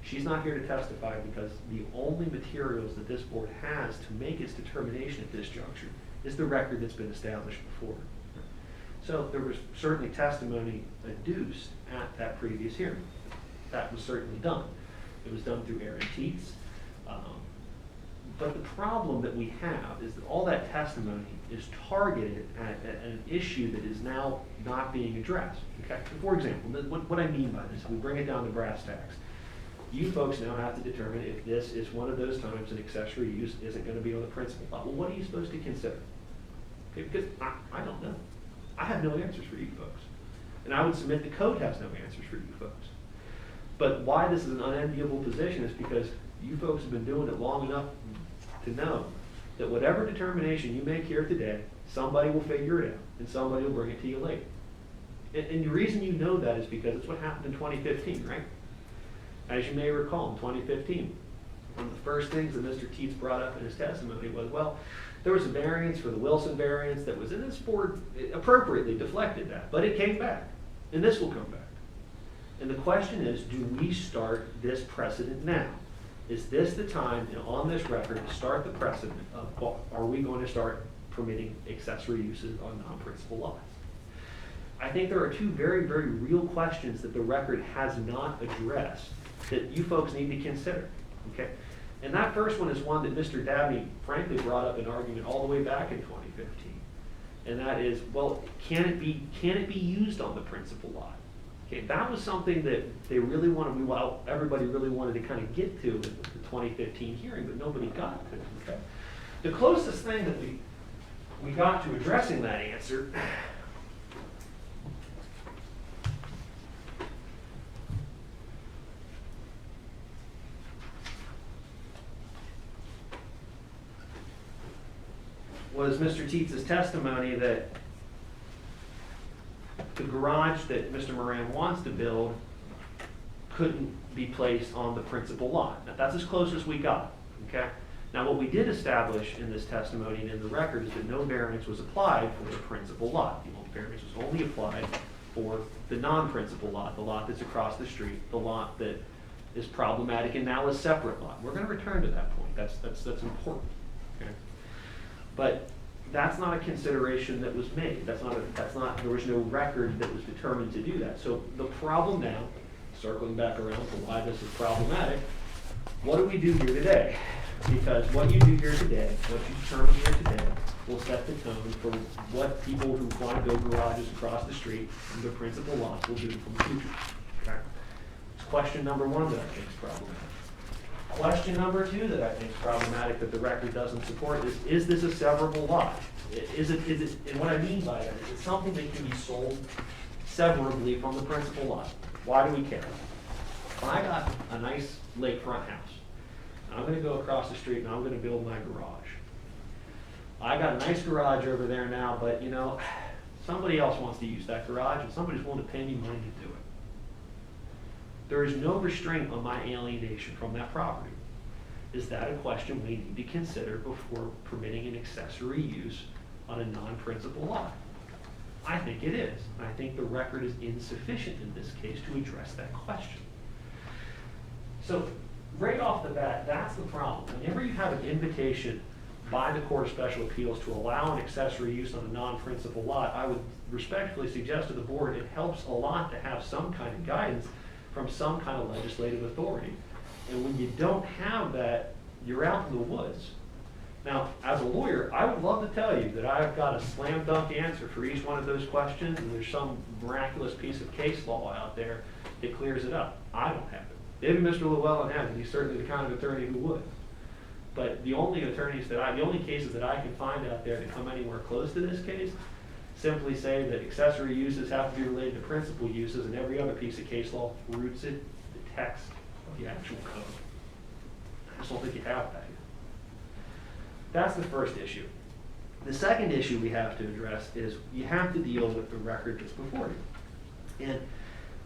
S11: She's not here to testify because the only materials that this board has to make its determination at this juncture is the record that's been established before. So there was certainly testimony adduced at that previous hearing. That was certainly done. It was done through Aaron Teets. But the problem that we have is that all that testimony is targeted at an issue that is now not being addressed. Okay? For example, what I mean by this, if we bring it down to brass tacks, you folks now have to determine if this is one of those times an accessory use isn't going to be on the principal lot. Well, what are you supposed to consider? Okay, because I don't know. I have no answers for you folks. And I would submit the code has no answers for you folks. But why this is an unenviable position is because you folks have been doing it long enough to know that whatever determination you make here today, somebody will figure it out and somebody will bring it to you later. And the reason you know that is because it's what happened in 2015, right? As you may recall, in 2015, one of the first things that Mr. Teets brought up in his testimony was, well, there was a variance for the Wilson variance that was in this board, appropriately deflected that, but it came back, and this will come back. And the question is, do we start this precedent now? Is this the time, on this record, to start the precedent of, well, are we going to start permitting accessory uses on non-principal lots? I think there are two very, very real questions that the record has not addressed that you folks need to consider, okay? And that first one is one that Mr. Dabney frankly brought up in argument all the way back in 2015. And that is, well, can it be used on the principal lot? Okay, that was something that they really wanted, well, everybody really wanted to kind of get to in the 2015 hearing, but nobody got to, okay? The closest thing that we got to addressing that answer was Mr. Teets' testimony that the garage that Mr. Moran wants to build couldn't be placed on the principal lot. Now, that's as close as we got, okay? Now, what we did establish in this testimony and in the record is that no variance was applied for the principal lot. The variance was only applied for the non-principal lot, the lot that's across the street, the lot that is problematic and now a separate lot. We're going to return to that point. That's important, okay? But that's not a consideration that was made. There was no record that was determined to do that. So the problem now, circling back around to why this is problematic, what do we do here today? Because what you do here today, what you determine here today, will set the tone for what people who want to build garages across the street and their principal lots will do from the future. Okay? It's question number one that I think is problematic. Question number two that I think is problematic that the record doesn't support is this a severable lot? Is it, and what I mean by that is it something that can be sold severably from the principal lot? Why do we care? I got a nice lakefront house. I'm going to go across the street and I'm going to build my garage. I got a nice garage over there now, but somebody else wants to use that garage and somebody's willing to pay me money to do it. There is no restraint on my alienation from that property. is that a question we need to consider before permitting an accessory use on a non-principal lot? I think it is. I think the record is insufficient in this case to address that question. So right off the bat, that's the problem. Whenever you have an invitation by the Court of Special Appeals to allow an accessory use on a non-principal lot, I would respectfully suggest to the board it helps a lot to have some kind of guidance from some kind of legislative authority. And when you don't have that, you're out in the woods. Now, as a lawyer, I would love to tell you that I've got a slam dunk answer for each one of those questions, and there's some miraculous piece of case law out there that clears it up. I don't have it. Maybe Mr. Llewellyn has it. He's certainly the kind of attorney who would. But the only cases that I can find out there that come anywhere close to this case simply say that accessory uses have to be related to principal uses, and every other piece of case law roots it the text of the actual code. I just don't think you have that here. That's the first issue. The second issue we have to address is you have to deal with the record that's before you. And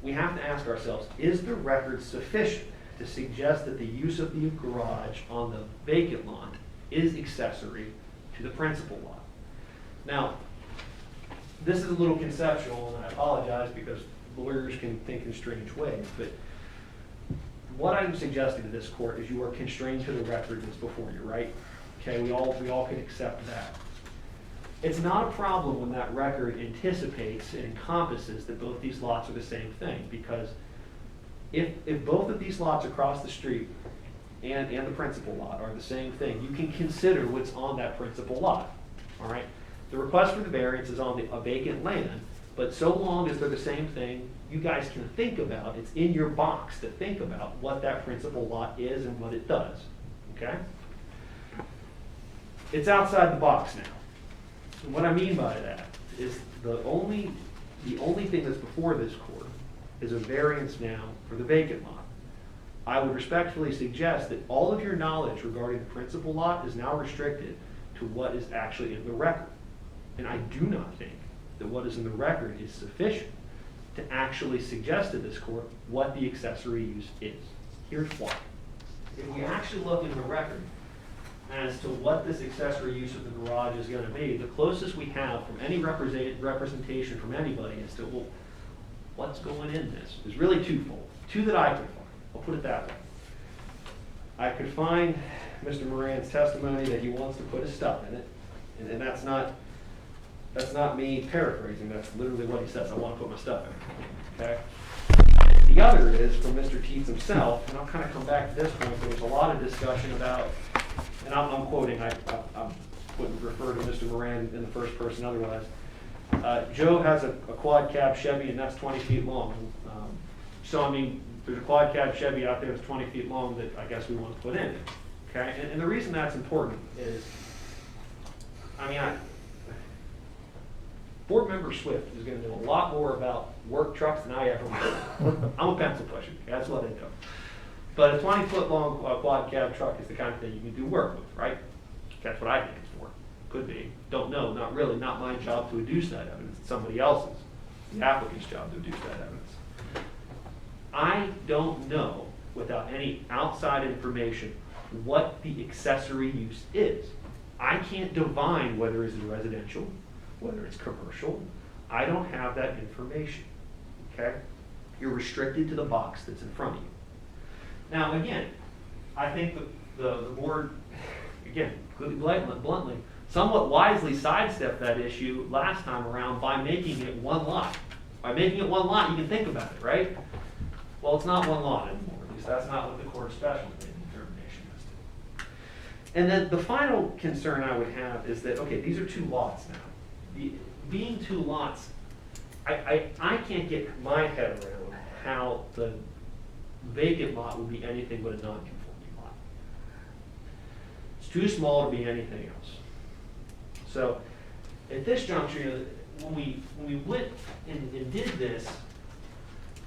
S11: we have to ask ourselves, is the record sufficient to suggest that the use of the garage on the vacant lot is accessory to the principal lot? Now, this is a little conceptual, and I apologize because lawyers can think in strange ways, but what I'm suggesting to this court is you are constrained to the record that's before you, right? Okay, we all can accept that. It's not a problem when that record anticipates and encompasses that both these lots are the same thing, because if both of these lots across the street and the principal lot are the same thing, you can consider what's on that principal lot, all right? The request for the variance is on a vacant land, but so long as they're the same thing, you guys can think about, it's in your box to think about what that principal lot is and what it does, okay? It's outside the box now. And what I mean by that is the only thing that's before this court is a variance now for the vacant lot. I would respectfully suggest that all of your knowledge regarding the principal lot is now restricted to what is actually in the record. And I do not think that what is in the record is sufficient to actually suggest to this court what the accessory use is. Here's why. If we actually look in the record as to what this accessory use of the garage is going to be, the closest we have from any representation from anybody as to, well, what's going in this is really twofold. Two that I could find. I'll put it that way. I could find Mr. Moran's testimony that he wants to put his stuff in it, and that's not me paraphrasing. That's literally what he says. I want to put my stuff in it. Okay. The other is from Mr. Teets himself, and I'll kind of come back to this point. There was a lot of discussion about, and I'm quoting. I wouldn't refer to Mr. Moran in the first person otherwise. Joe has a quad cab Chevy, and that's 20 feet long. So I mean, there's a quad cab Chevy out there that's 20 feet long that I guess we want to put in. Okay, and the reason that's important is, Board Member Swift is going to know a lot more about work trucks than I ever will. I'm a pencil pusher. That's what I do. But a 20-foot long quad cab truck is the kind of thing you can do work with, right? That's what I think it's for. Could be. Don't know. Not really. Not my job to adduce that evidence. It's somebody else's. The applicant's job to adduce that evidence. I don't know, without any outside information, what the accessory use is. I can't divine whether it's residential, whether it's commercial. I don't have that information, okay? You're restricted to the box that's in front of you. Now, again, I think the board, again, bluntly, somewhat wisely sidestepped that issue last time around by making it one lot. By making it one lot, you can think about it, right? Well, it's not one lot anymore. At least that's not what the Court of Special made the determination as to. And then the final concern I would have is that, okay, these are two lots now. Being two lots, I can't get my head around how the vacant lot would be anything but a non-conforming lot. It's too small to be anything else. So at this juncture, when we went and did this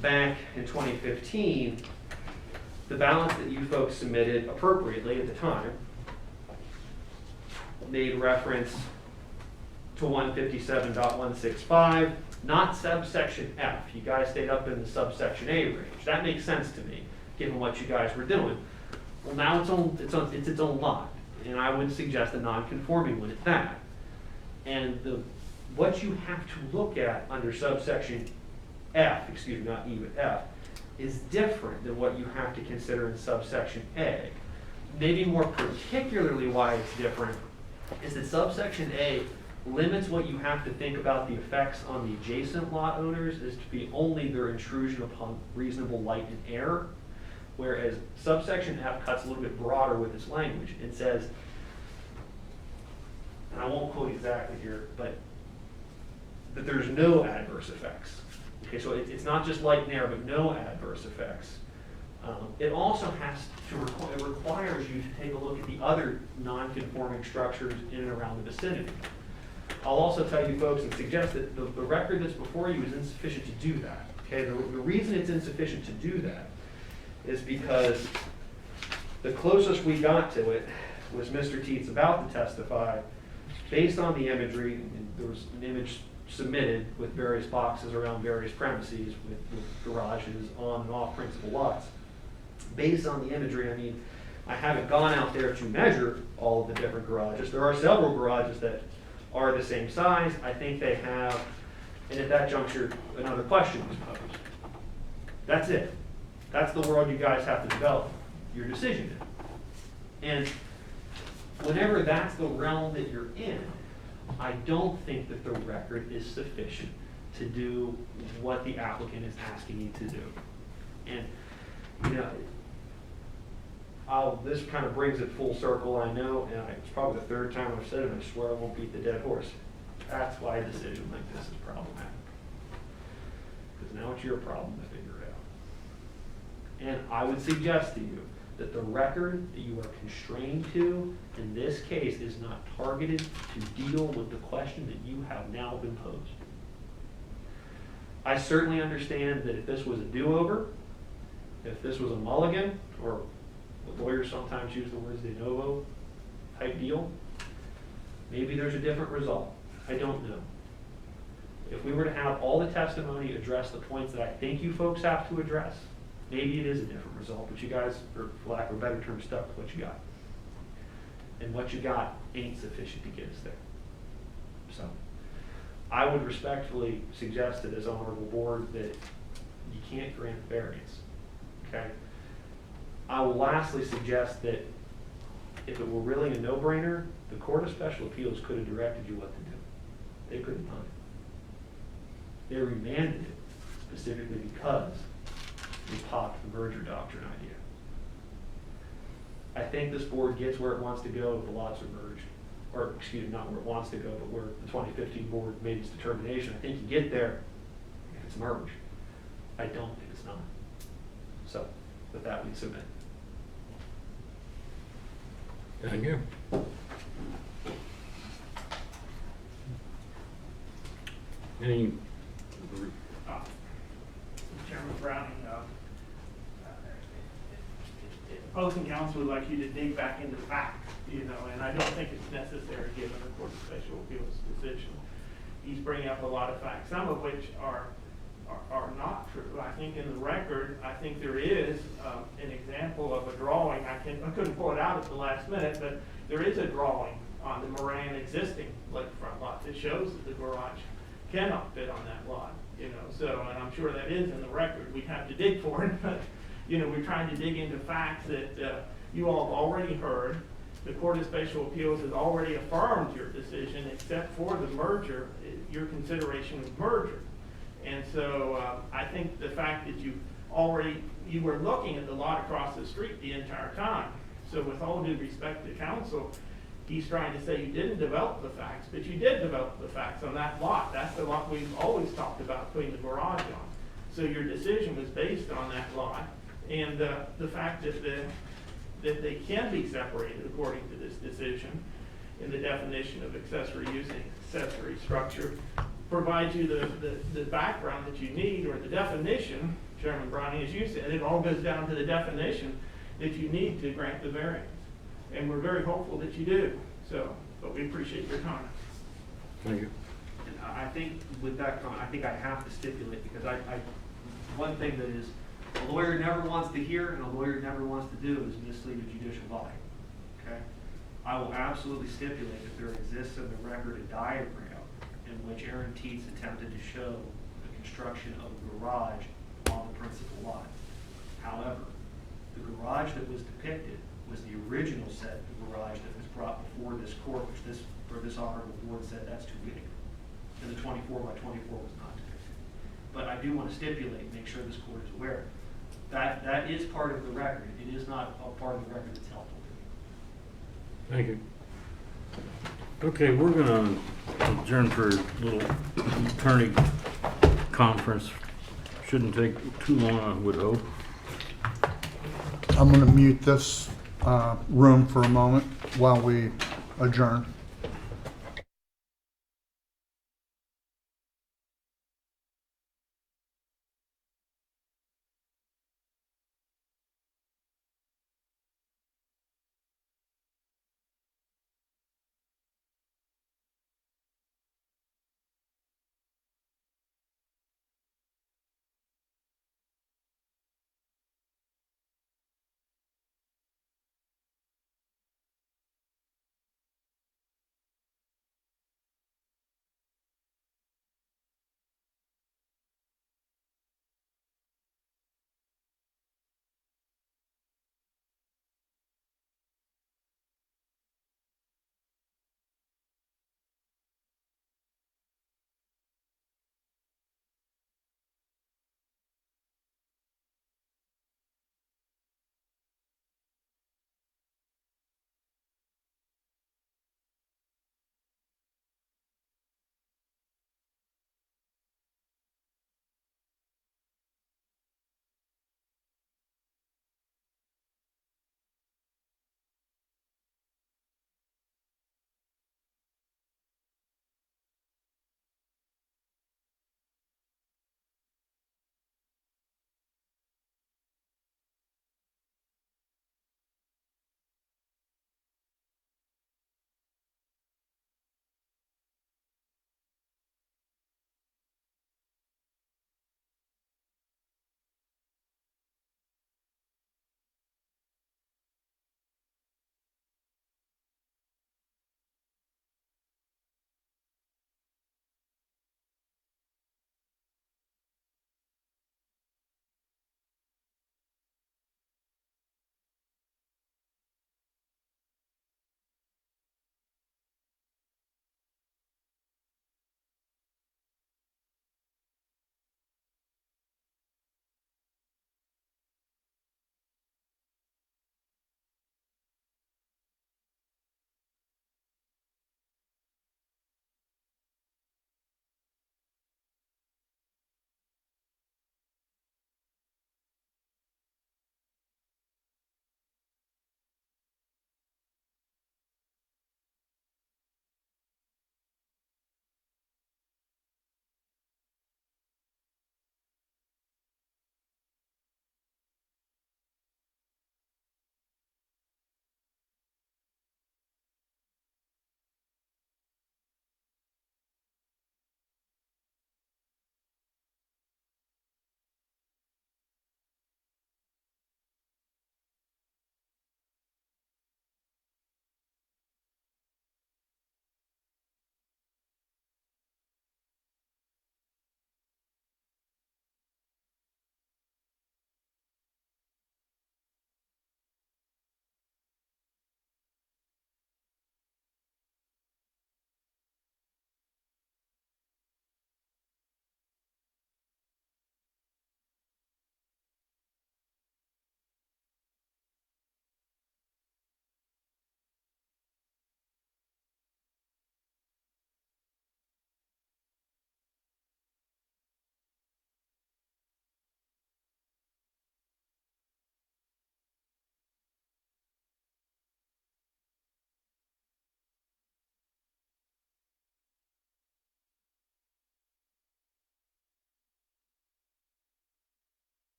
S11: back in 2015, the balance that you folks submitted appropriately at the time made reference to 157.165, not subsection F. You guys stayed up in the subsection A range. That makes sense to me, given what you guys were doing. Well, now it's its own lot, and I would suggest a non-conforming one at that. And what you have to look at under subsection F, excuse me, not E, but F, is different than what you have to consider in subsection A. Maybe more particularly why it's different is that subsection A limits what you have to think about the effects on the adjacent lot owners is to be only their intrusion upon reasonable light and air, whereas subsection F cuts a little bit broader with its language. It says, and I won't quote exactly here, but that there's no adverse effects. Okay, so it's not just light and air, but no adverse effects. It also has to, it requires you to take a look at the other non-conforming structures in and around the vicinity. I'll also tell you folks and suggest that the record that's before you is insufficient to do that. Okay, the reason it's insufficient to do that is because the closest we got to it was Mr. Teets about to testify based on the imagery, and there was an image submitted with various boxes around various premises with garages on and off principal lots. Based on the imagery, I mean, I haven't gone out there to measure all of the different garages. There are several garages that are the same size. I think they have, and at that juncture, another question was posed. That's it. That's the world you guys have to develop your decision in. And whenever that's the realm that you're in, I don't think that the record is sufficient to do what the applicant is asking you to do. And, you know, this kind of brings it full circle, I know, and it's probably the third time I've said it, and I swear I won't beat the dead horse. That's why a decision like this is problematic. Because now it's your problem to figure it out. And I would suggest to you that the record that you are constrained to in this case is not targeted to deal with the question that you have now been posed. I certainly understand that if this was a do-over, if this was a mulligan, or what lawyers sometimes use the words de novo type deal, maybe there's a different result. I don't know. If we were to have all the testimony address the points that I think you folks have to address, maybe it is a different result, but you guys, for lack of a better term, stuck with what you got. And what you got ain't sufficient to get us there. So, I would respectfully suggest to this honorable board that you can't grant variance, okay? I will lastly suggest that if it were really a no-brainer, the Court of Special Appeals could have directed you what to do. They could have done it. They remanded it specifically because they popped the merger doctrine idea. I think this board gets where it wants to go if the lots are merged. Or, excuse me, not where it wants to go, but where the 2015 board made its determination. I think you get there if it's merged. I don't think it's not. So, with that, we submit.
S3: Thank you. Any,
S10: Chairman Browning, opposing counsel would like you to dig back into facts, you know, and I don't think it's necessary given the Court of Special Appeals decision. He's bringing up a lot of facts, some of which are not true. I think in the record, I think there is an example of a drawing. I couldn't pull it out at the last minute, but there is a drawing on the Moran existing lakefront lot that shows that the garage cannot fit on that lot, you know. So, and I'm sure that is in the record. We have to dig for it, but you know, we're trying to dig into facts that you all have already heard. The Court of Special Appeals has already affirmed your decision, except for the merger, your consideration of merger. And so I think the fact that you were looking at the lot across the street the entire time. So with all due respect to counsel, he's trying to say you didn't develop the facts, but you did develop the facts on that lot. That's the lot we've always talked about putting the garage on. So your decision was based on that lot. And the fact that they can be separated according to this decision in the definition of accessory use and accessory structure provides you the background that you need, or the definition, Chairman Browning, as you said, it all goes down to the definition that you need to grant the variance. And we're very hopeful that you do. So, but we appreciate your comments.
S3: thank you.
S11: And I think with that comment, I think I have to stipulate, because one thing that is A lawyer never wants to hear and a lawyer never wants to do is mislead a judicial body, okay? I will absolutely stipulate that there exists in the record a diagram in which Aaron Teets attempted to show the construction of a garage on the principal lot. However, the garage that was depicted was the original set of garage that was brought before this court, which this honorable board said that's too big. And the 24 by 24 was not depicted. But I do want to stipulate, make sure this court is aware, that is part of the record. It is not a part of the record that's helpful to me.
S3: Thank you. Okay, we're gonna adjourn for a little attorney conference. Shouldn't take too long, I would hope.
S9: I'm gonna mute this room for a moment while we adjourn.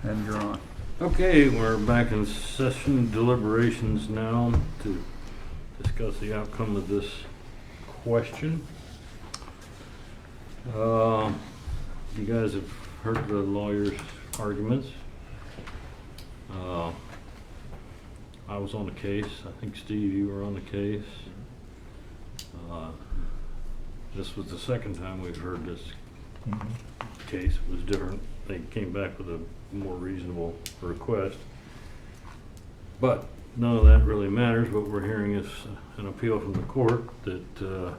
S9: And you're on.
S3: Okay, we're back in session deliberations now to discuss the outcome of this question. You guys have heard the lawyer's arguments. I was on the case. I think, Steve, you were on the case. This was the second time we've heard this case. It was different. They came back with a more reasonable request. But none of that really matters. What we're hearing is an appeal from the court that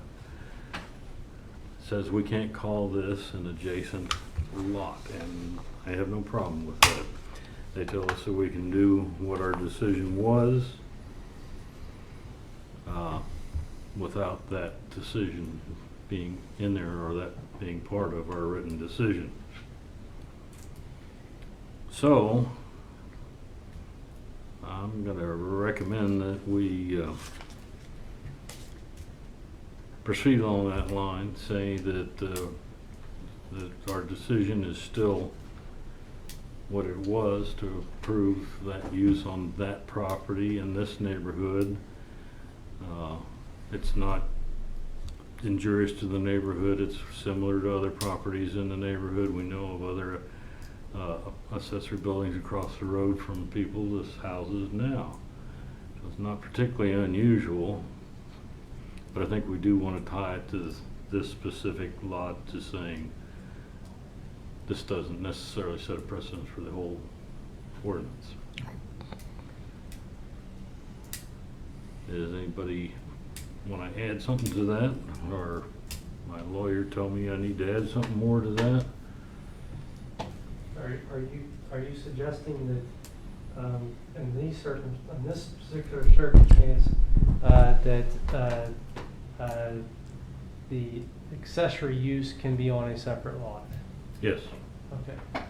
S3: says we can't call this an adjacent lot, and I have no problem with that. They tell us that we can do what our decision was without that decision being in there or that being part of our written decision. So I'm going to recommend that we proceed along that line, say that that our decision is still what it was, to approve that use on that property in this neighborhood. It's not injurious to the neighborhood. It's similar to other properties in the neighborhood. We know of other accessory buildings across the road from people's houses now. So it's not particularly unusual, but I think we do want to tie it to this specific lot, to saying this doesn't necessarily set a precedent for the whole ordinance. Does anybody want to add something to that? Or my lawyer told me I need to add something more to that?
S8: Are you suggesting that in this particular circumstance that the accessory use can be on a separate lot?
S3: Yes.
S8: Okay.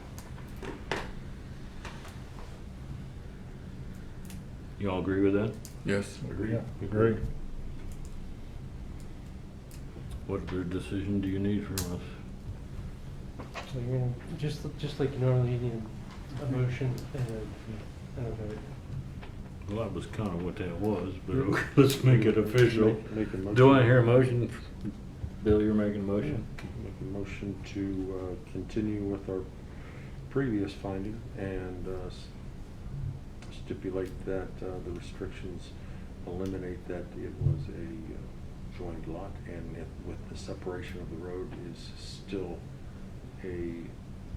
S3: You all agree with that?
S7: Yes.
S3: Agree. What decision do you need from us?
S8: So you're gonna, just like you normally need a motion and a vote.
S3: Well, that was kind of what that was, but let's make it official.
S5: Make a motion.
S3: Do I hear a motion? Bill, you're making a motion?
S5: Make a motion to continue with our previous finding and stipulate that the restrictions eliminate that it was a joined lot, and with the separation of the road is still a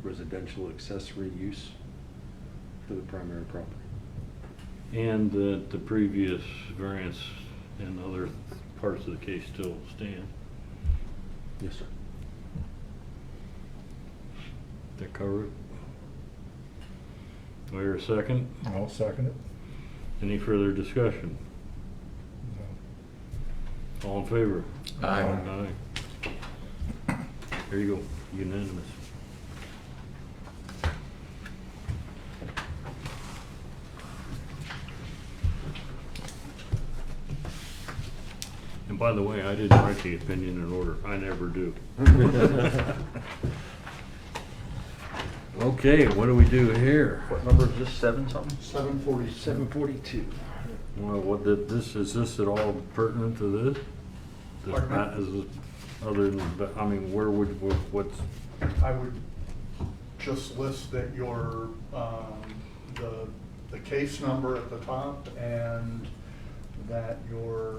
S5: residential accessory use for the primary property.
S3: And that the previous variance and other parts of the case still stand?
S5: Yes, sir.
S3: That cover it? Do I hear a second?
S1: I'll second it.
S3: Any further discussion? All in favor?
S7: Aye.
S3: Aye. There you go, unanimous. And by the way, I didn't write the opinion in order. I never do. Okay, what do we do here?
S2: What number is this, 7 something?
S9: 742.
S3: Well, what did this, is this at all pertinent to this?
S4: Pardon me?
S3: Is this, other than, I mean, where would, what's,
S4: I would just list that your, the case number at the top, and that you're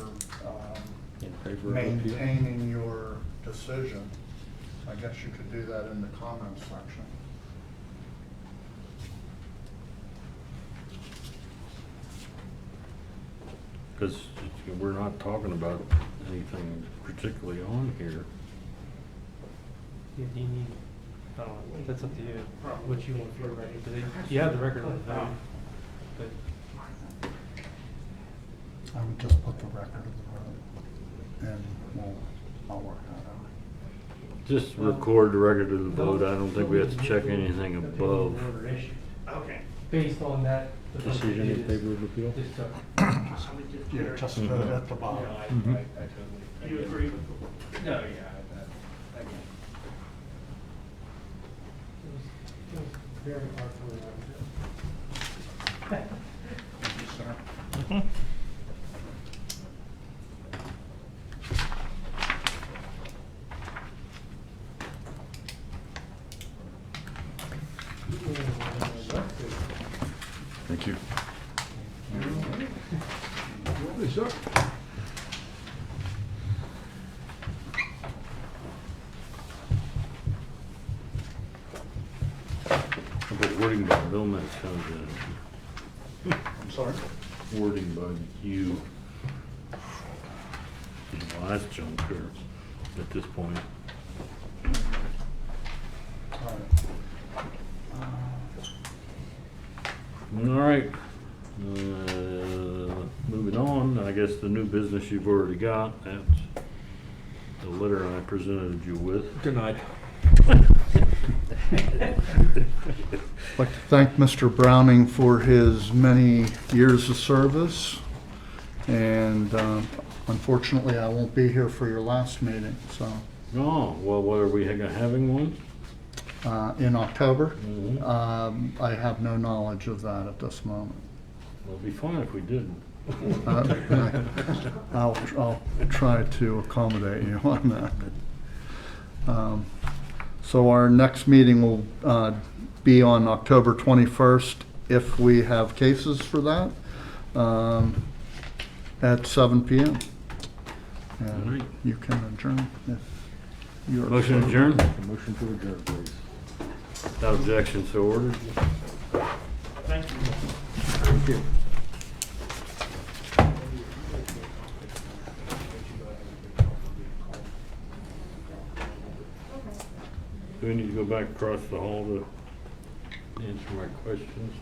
S5: In favor of appeal?
S4: maintaining your decision. I guess you could do that in the comments section.
S3: because we're not talking about anything particularly on here.
S8: Do you need, I don't know, that's up to you, what you want for your record, because you have the record of the vote, but
S4: I would just put the record of the vote, and I'll work that out.
S3: Just record the record of the vote. I don't think we have to check anything above.
S10: Okay.
S8: based on that. the vote
S5: Decision in
S8: is-
S5: favor of appeal?
S8: is took.
S4: Yeah, just at the bottom.
S10: You agree with the?
S8: No, yeah. very hard to remember.
S1: Thank you, sir.
S7: Thank you.
S3: How about wording by Bill Metz comes in?
S1: I'm sorry?
S3: Wording by you. Well, that's junk here at this point. All right. Moving on, I guess the new business you've already got, that's the letter I presented you with.
S5: Denied.
S9: I'd like to thank Mr. Browning for his many years of service. And unfortunately, I won't be here for your last meeting, so
S3: Oh, well, what are we having one?
S9: in October.
S3: Mhm.
S9: I have no knowledge of that at this moment.
S3: Well, it'd be fine if we didn't.
S9: I'll try to accommodate you on that. So our next meeting will be on October 21st, if we have cases for that, at 7 p.m.
S3: All
S9: And
S3: right.
S9: you can adjourn if you're.
S3: Motion adjourned?
S5: Motion to adjourn, please.
S3: Without objection, so ordered.
S10: Thank you.
S5: Thank you.
S3: Do we need to go back across the hall to answer my questions?